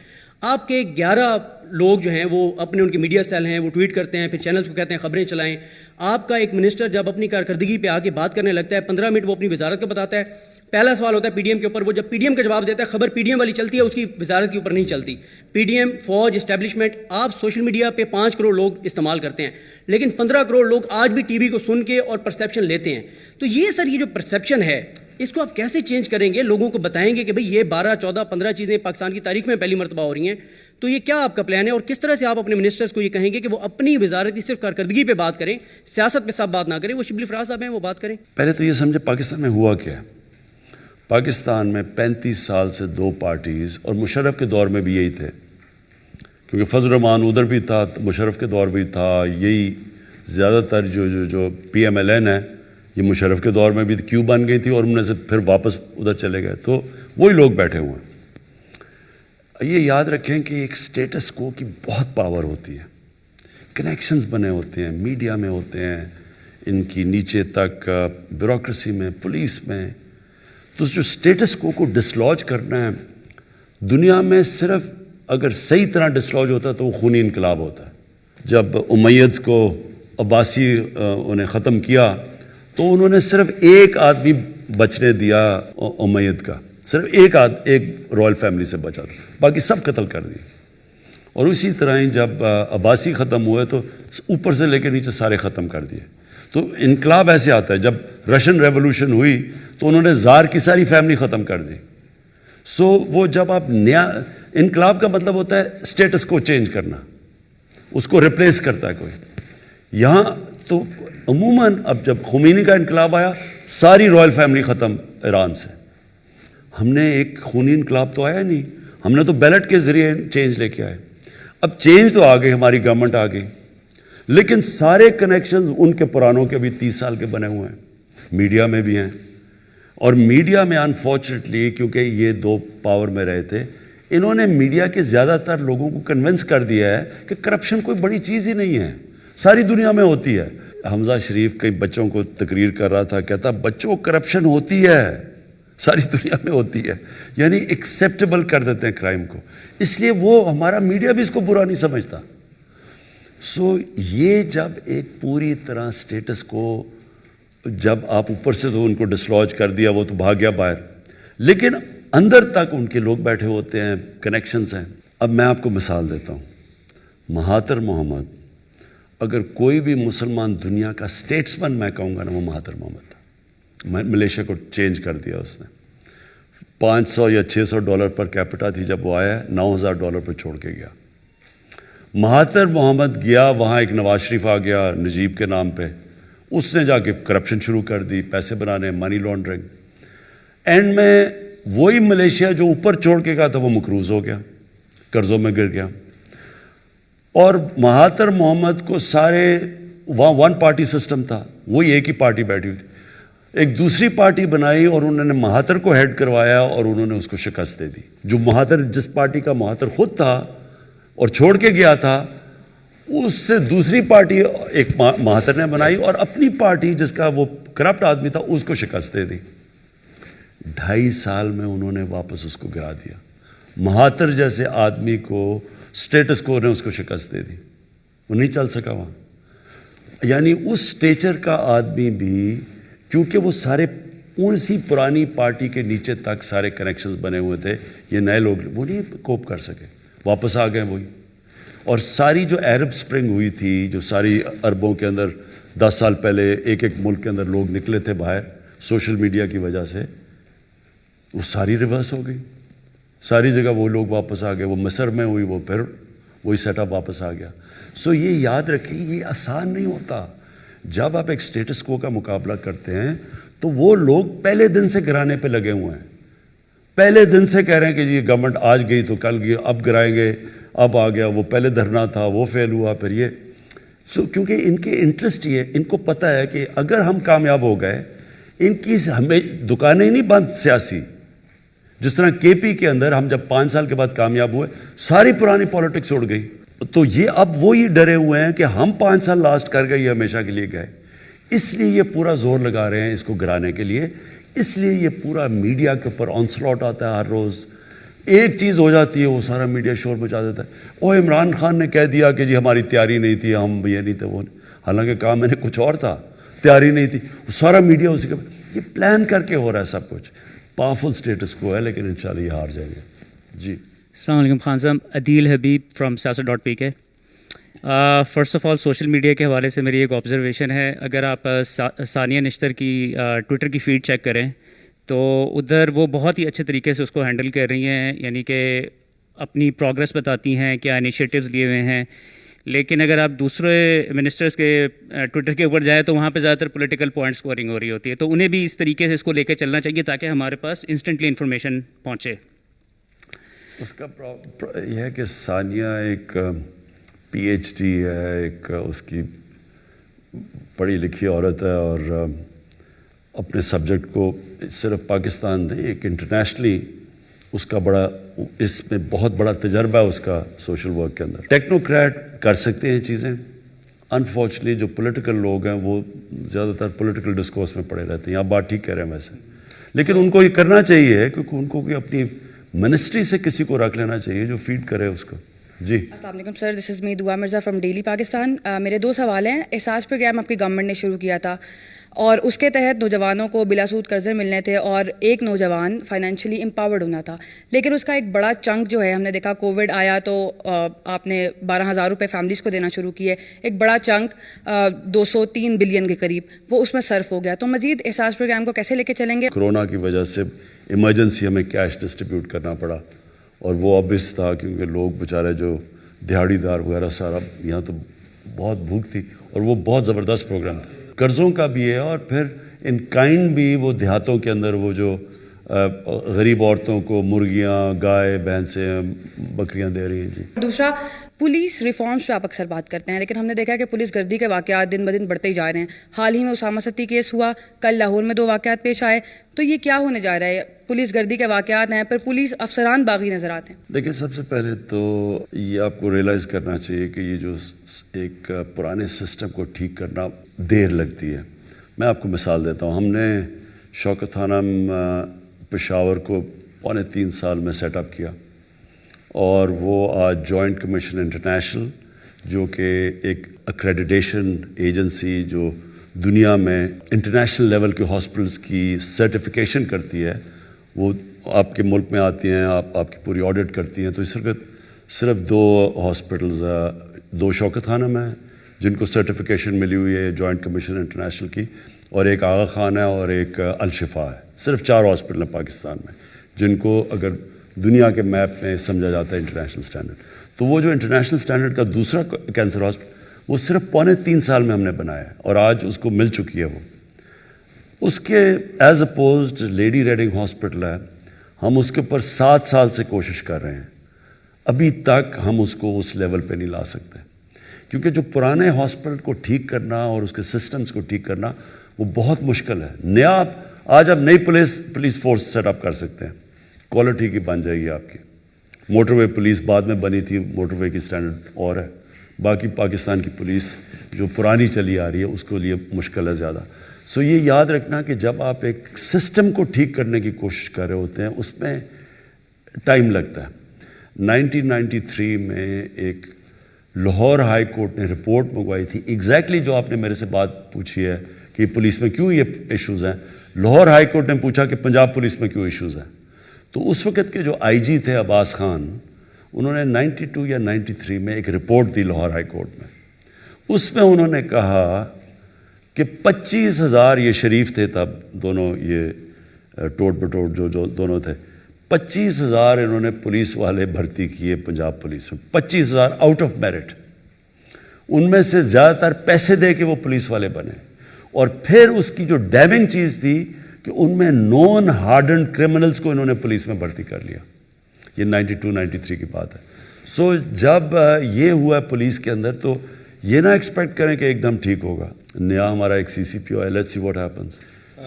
آپ کے 11 لوگ جو ہیں وہ اپنے ان کے میڈیا سیل ہیں, وہ ٹویٹ کرتے ہیں, پھر چینلز کو کہتے ہیں خبریں چلائیں. آپ کا ایک منسٹر جب اپنی کارکردگی پہ آ کے بات کرنے لگتا ہے 15 منٹ وہ اپنی وزارت کو بتاتا ہے, پہلا سوال ہوتا ہے PDM کے اوپر, وہ جب PDM کا جواب دیتا ہے خبر PDM والی چلتی ہے, اس کی وزارت کے اوپر نہیں چلتی. PDM, فوج, اسٹیبلشمنٹ, آپ سوشل میڈیا پہ 5 کروڑ لوگ استعمال کرتے ہیں, لیکن 15 کروڑ لوگ آج بھی ٹی وی کو سن کے اور پرسیپشن لیتے ہیں. تو یہ سر, یہ جو پرسیپشن ہے اس کو آپ کیسے چینج کریں گے؟ لوگوں کو بتائیں گے کہ بھئی یہ 12, 14, 15 چیزیں پاکستان کی تاریخ میں پہلی مرتبہ ہو رہی ہیں. تو یہ کیا آپ کا پلان ہے, اور کس طرح سے آپ اپنے منسٹرز کو یہ کہیں گے کہ وہ اپنی وزارتی صرف کارکردگی پہ بات کریں, سیاست پہ سب بات نہ کریں, وہ شبلی فراز صاحب ہیں وہ بات کریں؟ پہلے تو یہ سمجھے پاکستان میں ہوا کیا ہے. پاکستان میں 35 سال سے 2 پارٹیز, اور مشرف کے دور میں بھی یہی تھے, کیونکہ فضل الرحمان ادھر بھی تھا, مشرف کے دور بھی تھا. یہی زیادہ تر جو PMLN ہے یہ مشرف کے دور میں بھی کیوں بن گئی تھی, اور ان میں سے پھر واپس ادھر چلے گئے. تو وہی لوگ بیٹھے ہوئے ہیں. یہ یاد رکھیں کہ ایک سٹیٹس کو کی بہت پاور ہوتی ہے, کنیکشنز بنے ہوتے ہیں, میڈیا میں ہوتے ہیں, ان کی نیچے تک بیوروکریسی میں, پولیس میں. تو جو سٹیٹس کو ڈسلوج کرنا ہے دنیا میں, صرف اگر صحیح طرح ڈسلوج ہوتا ہے تو وہ خونی انقلاب ہوتا ہے. جب امیدز کو عباسی انہیں ختم کیا تو انہوں نے صرف ایک آدمی بچنے دیا امید کا, صرف ایک رائل فیملی سے بچا تھا, باقی سب قتل کر دیے. اور اسی طرح ہی جب عباسی ختم ہوئے تو اوپر سے لے کے نیچے سارے ختم کر دیے. تو انقلاب ایسے آتا ہے. جب رشین ریولوشن ہوئی تو انہوں نے زار کی ساری فیملی ختم کر دی. وہ جب آپ نیا, انقلاب کا مطلب ہوتا ہے سٹیٹس کو چینج کرنا, اس کو ریپلیس کرتا ہے کوئی. یہاں تو عموماً اب جب خمینی کا انقلاب آیا ساری رائل فیملی ختم ایران سے. ہم نے ایک خونی انقلاب تو آیا نہیں, ہم نے تو بیلٹ کے ذریعے چینج لے کے آئے. اب چینج تو آ گئی, ہماری گورنمنٹ آ گئی, لیکن سارے کنیکشنز ان کے پرانوں کے بھی 30 سال کے بنے ہوئے ہیں. میڈیا میں بھی ہیں, اور میڈیا میں انفارچونیٹلی کیونکہ یہ 2 پاور میں رہے تھے, انہوں نے میڈیا کے زیادہ تر لوگوں کو کنونس کر دیا ہے کہ کرپشن کوئی بڑی چیز ہی نہیں ہے, ساری دنیا میں ہوتی ہے. حمزہ شریف کئی بچوں کو تقریر کر رہا تھا, کہتا بچوں کرپشن ہوتی ہے, ساری دنیا میں ہوتی ہے. یعنی ایکسیپٹیبل کر دیتے ہیں کرائم کو, اس لیے وہ ہمارا میڈیا بھی اس کو برا نہیں سمجھتا. یہ جب ایک پوری طرح سٹیٹس کو, جب آپ اوپر سے تو ان کو ڈسلوج کر دیا, وہ تو بھاگ گیا باہر, لیکن اندر تک ان کے لوگ بیٹھے ہوتے ہیں, کنیکشنز ہیں. اب میں آپ کو مثال دیتا ہوں. مہاتر محمد, اگر کوئی بھی مسلمان دنیا کا سٹیٹسمن میں کہوں گا نا, وہ مہاتر محمد تھا. ملیشیا کو چینج کر دیا اس نے. $500 یا $600 پر کیپٹا تھی, جب وہ آیا $9,000 پر چھوڑ کے گیا. مہاتر محمد گیا وہاں، ایک نواز شریف آ گیا نجیب کے نام پہ، اس نے جا کے کرپشن شروع کر دی، پیسے بنانے، منی لانڈرنگ. اینڈ میں وہی ملیشیا جو اوپر چھوڑ کے گیا تھا وہ مقروض ہو گیا، قرضوں میں گر گیا. اور مہاتر محمد کو سارے وہاں ون پارٹی سسٹم تھا، وہی ایک ہی پارٹی بیٹھی ہوئی تھی. ایک دوسری پارٹی بنائی اور انہوں نے مہاتر کو ہیڈ کروایا اور انہوں نے اس کو شکست دے دی. جو مہاتر، جس پارٹی کا مہاتر خود تھا اور چھوڑ کے گیا تھا، اس سے دوسری پارٹی ایک مہاتر نے بنائی اور اپنی پارٹی جس کا وہ کرپٹ آدمی تھا اس کو شکست دے دی. 2.5 سال میں انہوں نے واپس اس کو گرا دیا. مہاتر جیسے آدمی کو سٹیٹس کو نے اس کو شکست دے دی، وہ نہیں چل سکا وہاں. یعنی اس سٹیچر کا آدمی بھی، کیونکہ وہ سارے اسی پرانی پارٹی کے نیچے تک سارے کنیکشنز بنے ہوئے تھے، یہ نئے لوگ وہ نہیں کوپ کر سکے، واپس آ گئے وہی. اور ساری جو عرب سپرنگ ہوئی تھی، جو ساری عربوں کے اندر 10 سال پہلے ایک ایک ملک کے اندر لوگ نکلے تھے باہر سوشل میڈیا کی وجہ سے، وہ ساری ریورس ہو گئی. ساری جگہ وہ لوگ واپس آ گئے. وہ مصر میں ہوئی، وہ پھر وہی سیٹ اپ واپس آ گیا. سو یہ یاد رکھیں، یہ آسان نہیں ہوتا. جب آپ ایک سٹیٹس کو کا مقابلہ کرتے ہیں تو وہ لوگ پہلے دن سے گرانے پہ لگے ہوئے ہیں، پہلے دن سے کہہ رہے ہیں کہ یہ گورنمنٹ آج گئی تو کل گئی، اب گرائیں گے، اب آ گیا، وہ پہلے دھرنا تھا وہ فیل ہوا، پھر یہ. سو کیونکہ ان کے انٹرسٹ یہ، ان کو پتہ ہے کہ اگر ہم کامیاب ہو گئے، ان کی ہمیں دکانیں نہیں بند سیاسی. جس طرح کے پی کے اندر ہم جب 5 سال کے بعد کامیاب ہوئے، ساری پرانی پالیٹکس اڑ گئی. تو یہ اب وہی ڈرے ہوئے ہیں کہ ہم 5 سال لاسٹ کر گئے، یہ ہمیشہ کے لیے گئے. اس لیے یہ پورا زور لگا رہے ہیں اس کو گرانے کے لیے. اس لیے یہ پورا میڈیا کے اوپر آنسلاٹ آتا ہے ہر روز. ایک چیز ہو جاتی ہے وہ سارا میڈیا شور مچا دیتا ہے. او عمران خان نے کہہ دیا کہ جی ہماری تیاری نہیں تھی، ہم یہ نہیں تھے وہ نہیں. حالانکہ کام میں نے کچھ اور تھا، تیاری نہیں تھی. سارا میڈیا اسی کا، یہ پلان کر کے ہو رہا ہے سب کچھ. پاورفل سٹیٹس کو ہے، لیکن انشاءاللہ یہ ہار جائیں گے. جی السلام علیکم خان صاحب. عدیل حبیب فرام سیاست.pk. First of all social media کے حوالے سے میری ایک آبزرویشن ہے. اگر آپ ثانیہ نشتر کی ٹویٹر کی فیڈ چیک کریں تو ادھر وہ بہت ہی اچھے طریقے سے اس کو ہینڈل کر رہی ہیں، یعنی کہ اپنی پروگرس بتاتی ہیں، کیا انیشیٹیوز لیے ہوئے ہیں. لیکن اگر آپ دوسرے منسٹرز کے ٹویٹر کے اوپر جائیں تو وہاں پہ زیادہ تر پولیٹیکل پوائنٹ اسکورنگ ہو رہی ہوتی ہے. تو انہیں بھی اس طریقے سے اس کو لے کے چلنا چاہیے تاکہ ہمارے پاس انسٹنٹلی انفارمیشن پہنچے. اس کا یہ ہے کہ ثانیہ ایک پی ایچ ڈی ہے، ایک اس کی پڑھی لکھی عورت ہے، اور اپنے سبجیکٹ کو صرف پاکستان نہیں، ایک انٹرنیشنلی اس کا بڑا، اس میں بہت بڑا تجربہ ہے اس کا سوشل ورک کے اندر. ٹیکنوکریٹ کر سکتے ہیں چیزیں. انفارچونیٹلی جو پولیٹیکل لوگ ہیں وہ زیادہ تر پولیٹیکل ڈسکورس میں پڑے رہتے ہیں. آپ بات ٹھیک کہہ رہے ہیں ویسے، لیکن ان کو یہ کرنا چاہیے کیونکہ ان کو کوئی اپنی منسٹری سے کسی کو رکھ لینا چاہیے جو فیڈ کرے اس کو. جی السلام علیکم سر، دس از می دعا مرزا فرام ڈیلی پاکستان. میرے 2 سوال ہیں. احساس پروگرام آپ کی گورنمنٹ نے شروع کیا تھا اور اس کے تحت نوجوانوں کو بلا سود قرضے ملنے تھے اور ایک نوجوان فائنینشلی امپاورڈ ہونا تھا. لیکن اس کا ایک بڑا چنک جو ہے، ہم نے دیکھا کووڈ آیا تو آپ نے 12,000 روپے فیملیز کو دینا شروع کیے. ایک بڑا چنک 203 بلین کے قریب وہ اس میں صرف ہو گیا. تو مزید احساس پروگرام کو کیسے لے کے چلیں گے؟ کورونا کی وجہ سے ایمرجنسی ہمیں کیش ڈسٹریبیوٹ کرنا پڑا، اور وہ obvious تھا کیونکہ لوگ بیچارے جو دہاڑی دار وغیرہ سارا، یہاں تو بہت بھوک تھی، اور وہ بہت زبردست پروگرام تھا. قرضوں کا بھی ہے اور پھر ان کائنڈ بھی وہ دیہاتوں کے اندر وہ جو غریب عورتوں کو مرغیاں، گائے، بھینسیں، بکریاں دے رہی ہیں. جی دوسرا، پولیس ریفارمز پہ آپ اکثر بات کرتے ہیں، لیکن ہم نے دیکھا کہ پولیس گردی کے واقعات دن بدن بڑھتے ہی جا رہے ہیں. حال ہی میں اسامہ ستی کیس ہوا، کل لاہور میں 2 واقعات پیش آئے. تو یہ کیا ہونے جا رہا ہے؟ پولیس گردی کے واقعات ہیں پر پولیس افسران باغی نظر آتے ہیں. دیکھیں، سب سے پہلے تو یہ آپ کو ریئلائز کرنا چاہیے کہ یہ جو ایک پرانے سسٹم کو ٹھیک کرنا دیر لگتی ہے. میں آپ کو مثال دیتا ہوں. ہم نے شوکت خانہ پشاور کو 3.25 سال میں سیٹ اپ کیا، اور وہ آج جوائنٹ کمیشن انٹرنیشنل، جو کہ ایک اکریڈیٹیشن ایجنسی جو دنیا میں انٹرنیشنل لیول کے ہاسپٹلس کی سرٹیفیکیشن کرتی ہے، وہ آپ کے ملک میں آتی ہیں، آپ کی پوری آڈٹ کرتی ہیں. تو اس وقت صرف 2 ہاسپٹلز، 2 شوکت خانہ میں جن کو سرٹیفیکیشن ملی ہوئی ہے جوائنٹ کمیشن انٹرنیشنل کی، اور ایک آغا خان ہے اور ایک الشفا ہے. صرف 4 ہاسپٹل ہیں پاکستان میں جن کو اگر دنیا کے میپ میں سمجھا جاتا ہے انٹرنیشنل سٹینڈرڈ. تو وہ جو انٹرنیشنل سٹینڈرڈ کا دوسرا کینسر ہاسپٹل وہ صرف 3.25 سال میں ہم نے بنایا ہے اور آج اس کو مل چکی ہے وہ. اس کے as opposed lady reading hospital ہے, ہم اس کے اوپر 7 سال سے کوشش کر رہے ہیں, ابھی تک ہم اس کو اس لیول پہ نہیں لا سکتے, کیونکہ جو پرانے ہاسپٹل کو ٹھیک کرنا اور اس کے سسٹمز کو ٹھیک کرنا وہ بہت مشکل ہے. نیا آج آپ نئی پولیس فورس سیٹ اپ کر سکتے ہیں, کوالٹی کی بن جائے گی آپ کی. موٹر وے پولیس بعد میں بنی تھی, موٹر وے کی سٹینڈرڈ اور ہے, باقی پاکستان کی پولیس جو پرانی چلی آ رہی ہے اس کے لیے مشکل ہے زیادہ. سو یہ یاد رکھنا کہ جب آپ ایک سسٹم کو ٹھیک کرنے کی کوشش کر رہے ہوتے ہیں اس میں ٹائم لگتا ہے. 1993 میں ایک لاہور ہائی کورٹ نے رپورٹ منگوائی تھی, ایگزیکٹلی جو آپ نے میرے سے بات پوچھی ہے کہ پولیس میں کیوں یہ ایشوز ہیں, لاہور ہائی کورٹ نے پوچھا کہ پنجاب پولیس میں کیوں ایشوز ہیں. تو اس وقت کے جو آئی جی تھے عباس خان, انہوں نے 92 یا 93 میں ایک رپورٹ دی لاہور ہائی کورٹ میں. اس میں انہوں نے کہا کہ 25,000 یہ شریف تھے تب دونوں, یہ ٹوٹ بٹوٹ جو دونوں تھے, 25,000 انہوں نے پولیس والے بھرتی کیے پنجاب پولیس میں, 25,000 آؤٹ آف میرٹ. ان میں سے زیادہ تر پیسے دے کے وہ پولیس والے بنے, اور پھر اس کی جو ڈیمنگ چیز تھی کہ ان میں نون ہارڈنڈ کرمنلز کو انہوں نے پولیس میں بھرتی کر لیا. یہ 92-93 کی بات ہے. سو جب یہ ہوا ہے پولیس کے اندر تو یہ نہ ایکسپیکٹ کریں کہ ایک دم ٹھیک ہوگا. نیا ہمارا ایک سی سی پی او ہے, لیٹس سی واٹ ہیپنس.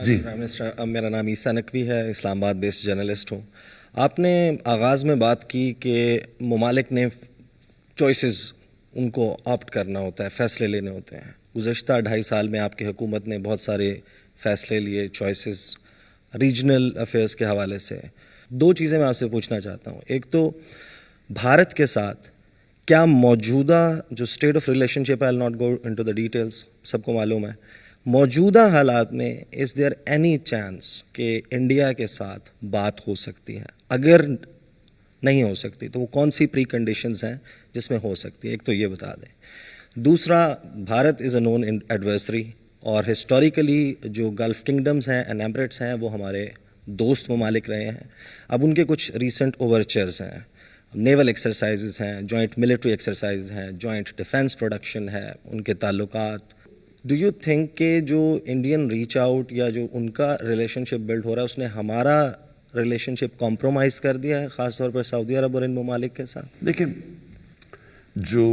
جی پرائم منسٹر, میرا نام عیسیٰ نقوی ہے, اسلام آباد بیسڈ جرنلسٹ ہوں. آپ نے آغاز میں بات کی کہ ممالک نے چوائسز ان کو آپٹ کرنا ہوتا ہے, فیصلے لینے ہوتے ہیں. گزشتہ 2.5 سال میں آپ کی حکومت نے بہت سارے فیصلے لیے, چوائسز ریجنل افیئرس کے حوالے سے. 2 چیزیں میں آپ سے پوچھنا چاہتا ہوں. ایک تو بھارت کے ساتھ کیا موجودہ جو state of relationship, I will not go into the details, سب کو معلوم ہے, موجودہ حالات میں از دیئر اینی چانس کہ انڈیا کے ساتھ بات ہو سکتی ہے؟ اگر نہیں ہو سکتی تو وہ کون سی پری کنڈیشنز ہیں جس میں ہو سکتی ہے؟ ایک تو یہ بتا دیں. دوسرا, بھارت از اے نون ایڈورسری, اور ہسٹوریکلی جو گلف کنگڈمز ہیں, ایمریٹس ہیں, وہ ہمارے دوست ممالک رہے ہیں. اب ان کے کچھ ریسنٹ اوورچرز ہیں, نیول ایکسرسائزز ہیں, جوائنٹ ملٹری ایکسرسائز ہیں, جوائنٹ ڈیفینس پروڈکشن ہے, ان کے تعلقات. ڈو یو تھنک کہ جو انڈین ریچ آؤٹ یا جو ان کا ریلیشن شپ بلڈ ہو رہا ہے اس نے ہمارا ریلیشن شپ کمپرومائز کر دیا ہے, خاص طور پر سعودی عرب اور ان ممالک کے ساتھ؟ دیکھیں, جو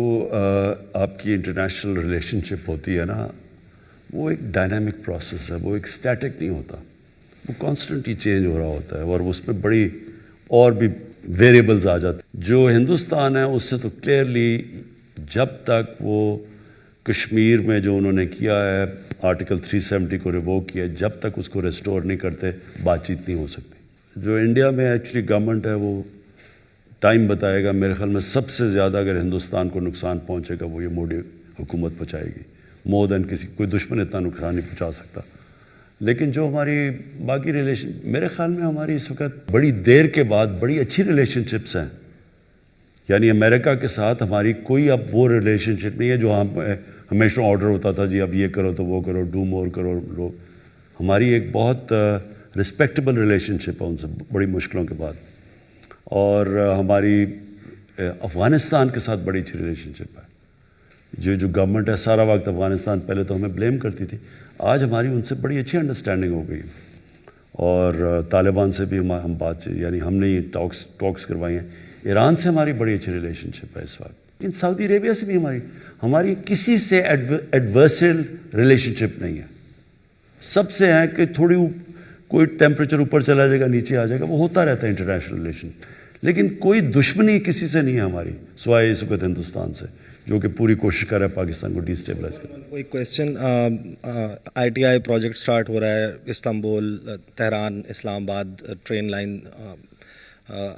آپ کی انٹرنیشنل ریلیشن شپ ہوتی ہے نا, وہ ایک ڈائنامک پروسیس ہے, وہ ایک اسٹیٹک نہیں ہوتا, وہ کانسٹنٹلی چینج ہو رہا ہوتا ہے, اور اس میں بڑی اور بھی ویریبلز آ جاتے. جو ہندوستان ہے اس سے تو کلیئرلی جب تک وہ کشمیر میں جو انہوں نے کیا ہے, آرٹیکل 370 کو ریووک کیا, جب تک اس کو ریسٹور نہیں کرتے بات چیت نہیں ہو سکتی. جو انڈیا میں ایکچولی گورنمنٹ ہے وہ ٹائم بتائے گا. میرے خیال میں سب سے زیادہ اگر ہندوستان کو نقصان پہنچے گا وہ یہ مودی حکومت پہنچائے گی, مور دین کسی کوئی دشمن اتنا نقصان نہیں پہنچا سکتا. لیکن جو ہماری باقی ریلیشن, میرے خیال میں ہماری اس وقت بڑی دیر کے بعد بڑی اچھی ریلیشن شپس ہیں. یعنی امریکہ کے ساتھ ہماری کوئی اب وہ ریلیشن شپ نہیں ہے جو ہمیشہ آرڈر ہوتا تھا جی اب یہ کرو تو وہ کرو, ڈو مور کرو لو. ہماری ایک بہت رسپیکٹیبل ریلیشن شپ ہے ان سے بڑی مشکلوں کے بعد. اور ہماری افغانستان کے ساتھ بڑی اچھی ریلیشن شپ ہے. جو گورنمنٹ ہے سارا وقت افغانستان, پہلے تو ہمیں بلیم کرتی تھی, آج ہماری ان سے بڑی اچھی انڈرسٹینڈنگ ہو گئی. اور طالبان سے بھی ہم بات, یعنی ہم نے یہ ٹاکس کروائی ہیں. ایران سے ہماری بڑی اچھی ریلیشن شپ ہے اس وقت. لیکن سعودی عربیہ سے بھی ہماری کسی سے ایڈورسل ریلیشن شپ نہیں ہے. سب سے ہے کہ تھوڑی کوئی ٹیمپریچر اوپر چلا جائے گا نیچے آ جائے گا, وہ ہوتا رہتا ہے انٹرنیشنل ریلیشن. لیکن کوئی دشمنی کسی سے نہیں ہے ہماری, سوائے اس وقت ہندوستان سے, جو کہ پوری کوشش کر رہا ہے پاکستان کو ڈی اسٹیبلائز کرنے. کوئی question, I T I project start ہو رہا ہے استنبول, تہران, اسلام آباد ٹرین لائن.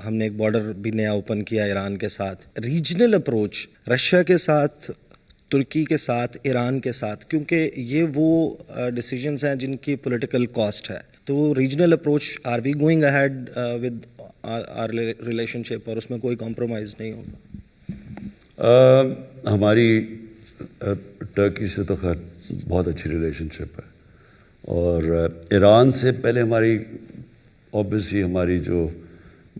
ہم نے ایک بارڈر بھی نیا اوپن کیا ایران کے ساتھ. ریجنل اپروچ رشیا کے ساتھ, ترکی کے ساتھ, ایران کے ساتھ, کیونکہ یہ وہ ڈیسیجنز ہیں جن کی پولیٹیکل کاسٹ ہے. تو regional approach, are we going ahead with our relationship, اور اس میں کوئی کمپرومائز نہیں ہوگا؟ ہماری ٹرکی سے تو خیر بہت اچھی ریلیشن شپ ہے, اور ایران سے پہلے ہماری اوبیسلی ہماری جو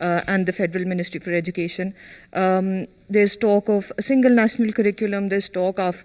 and the Federal Ministry for Education. There's talk of a single national curriculum. There's talk of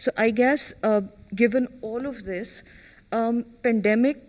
So I guess given all of this, pandemic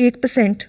1%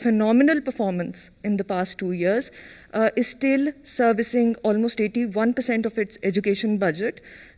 phenomenal performance in the past 2 years is still servicing almost 81% of its education budget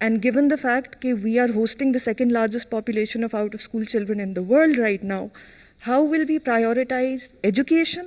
and given the fact that we are hosting the second largest population of out of school children in the world right now, how will we prioritize education?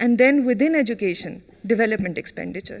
and then within education development expenditure.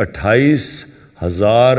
28,000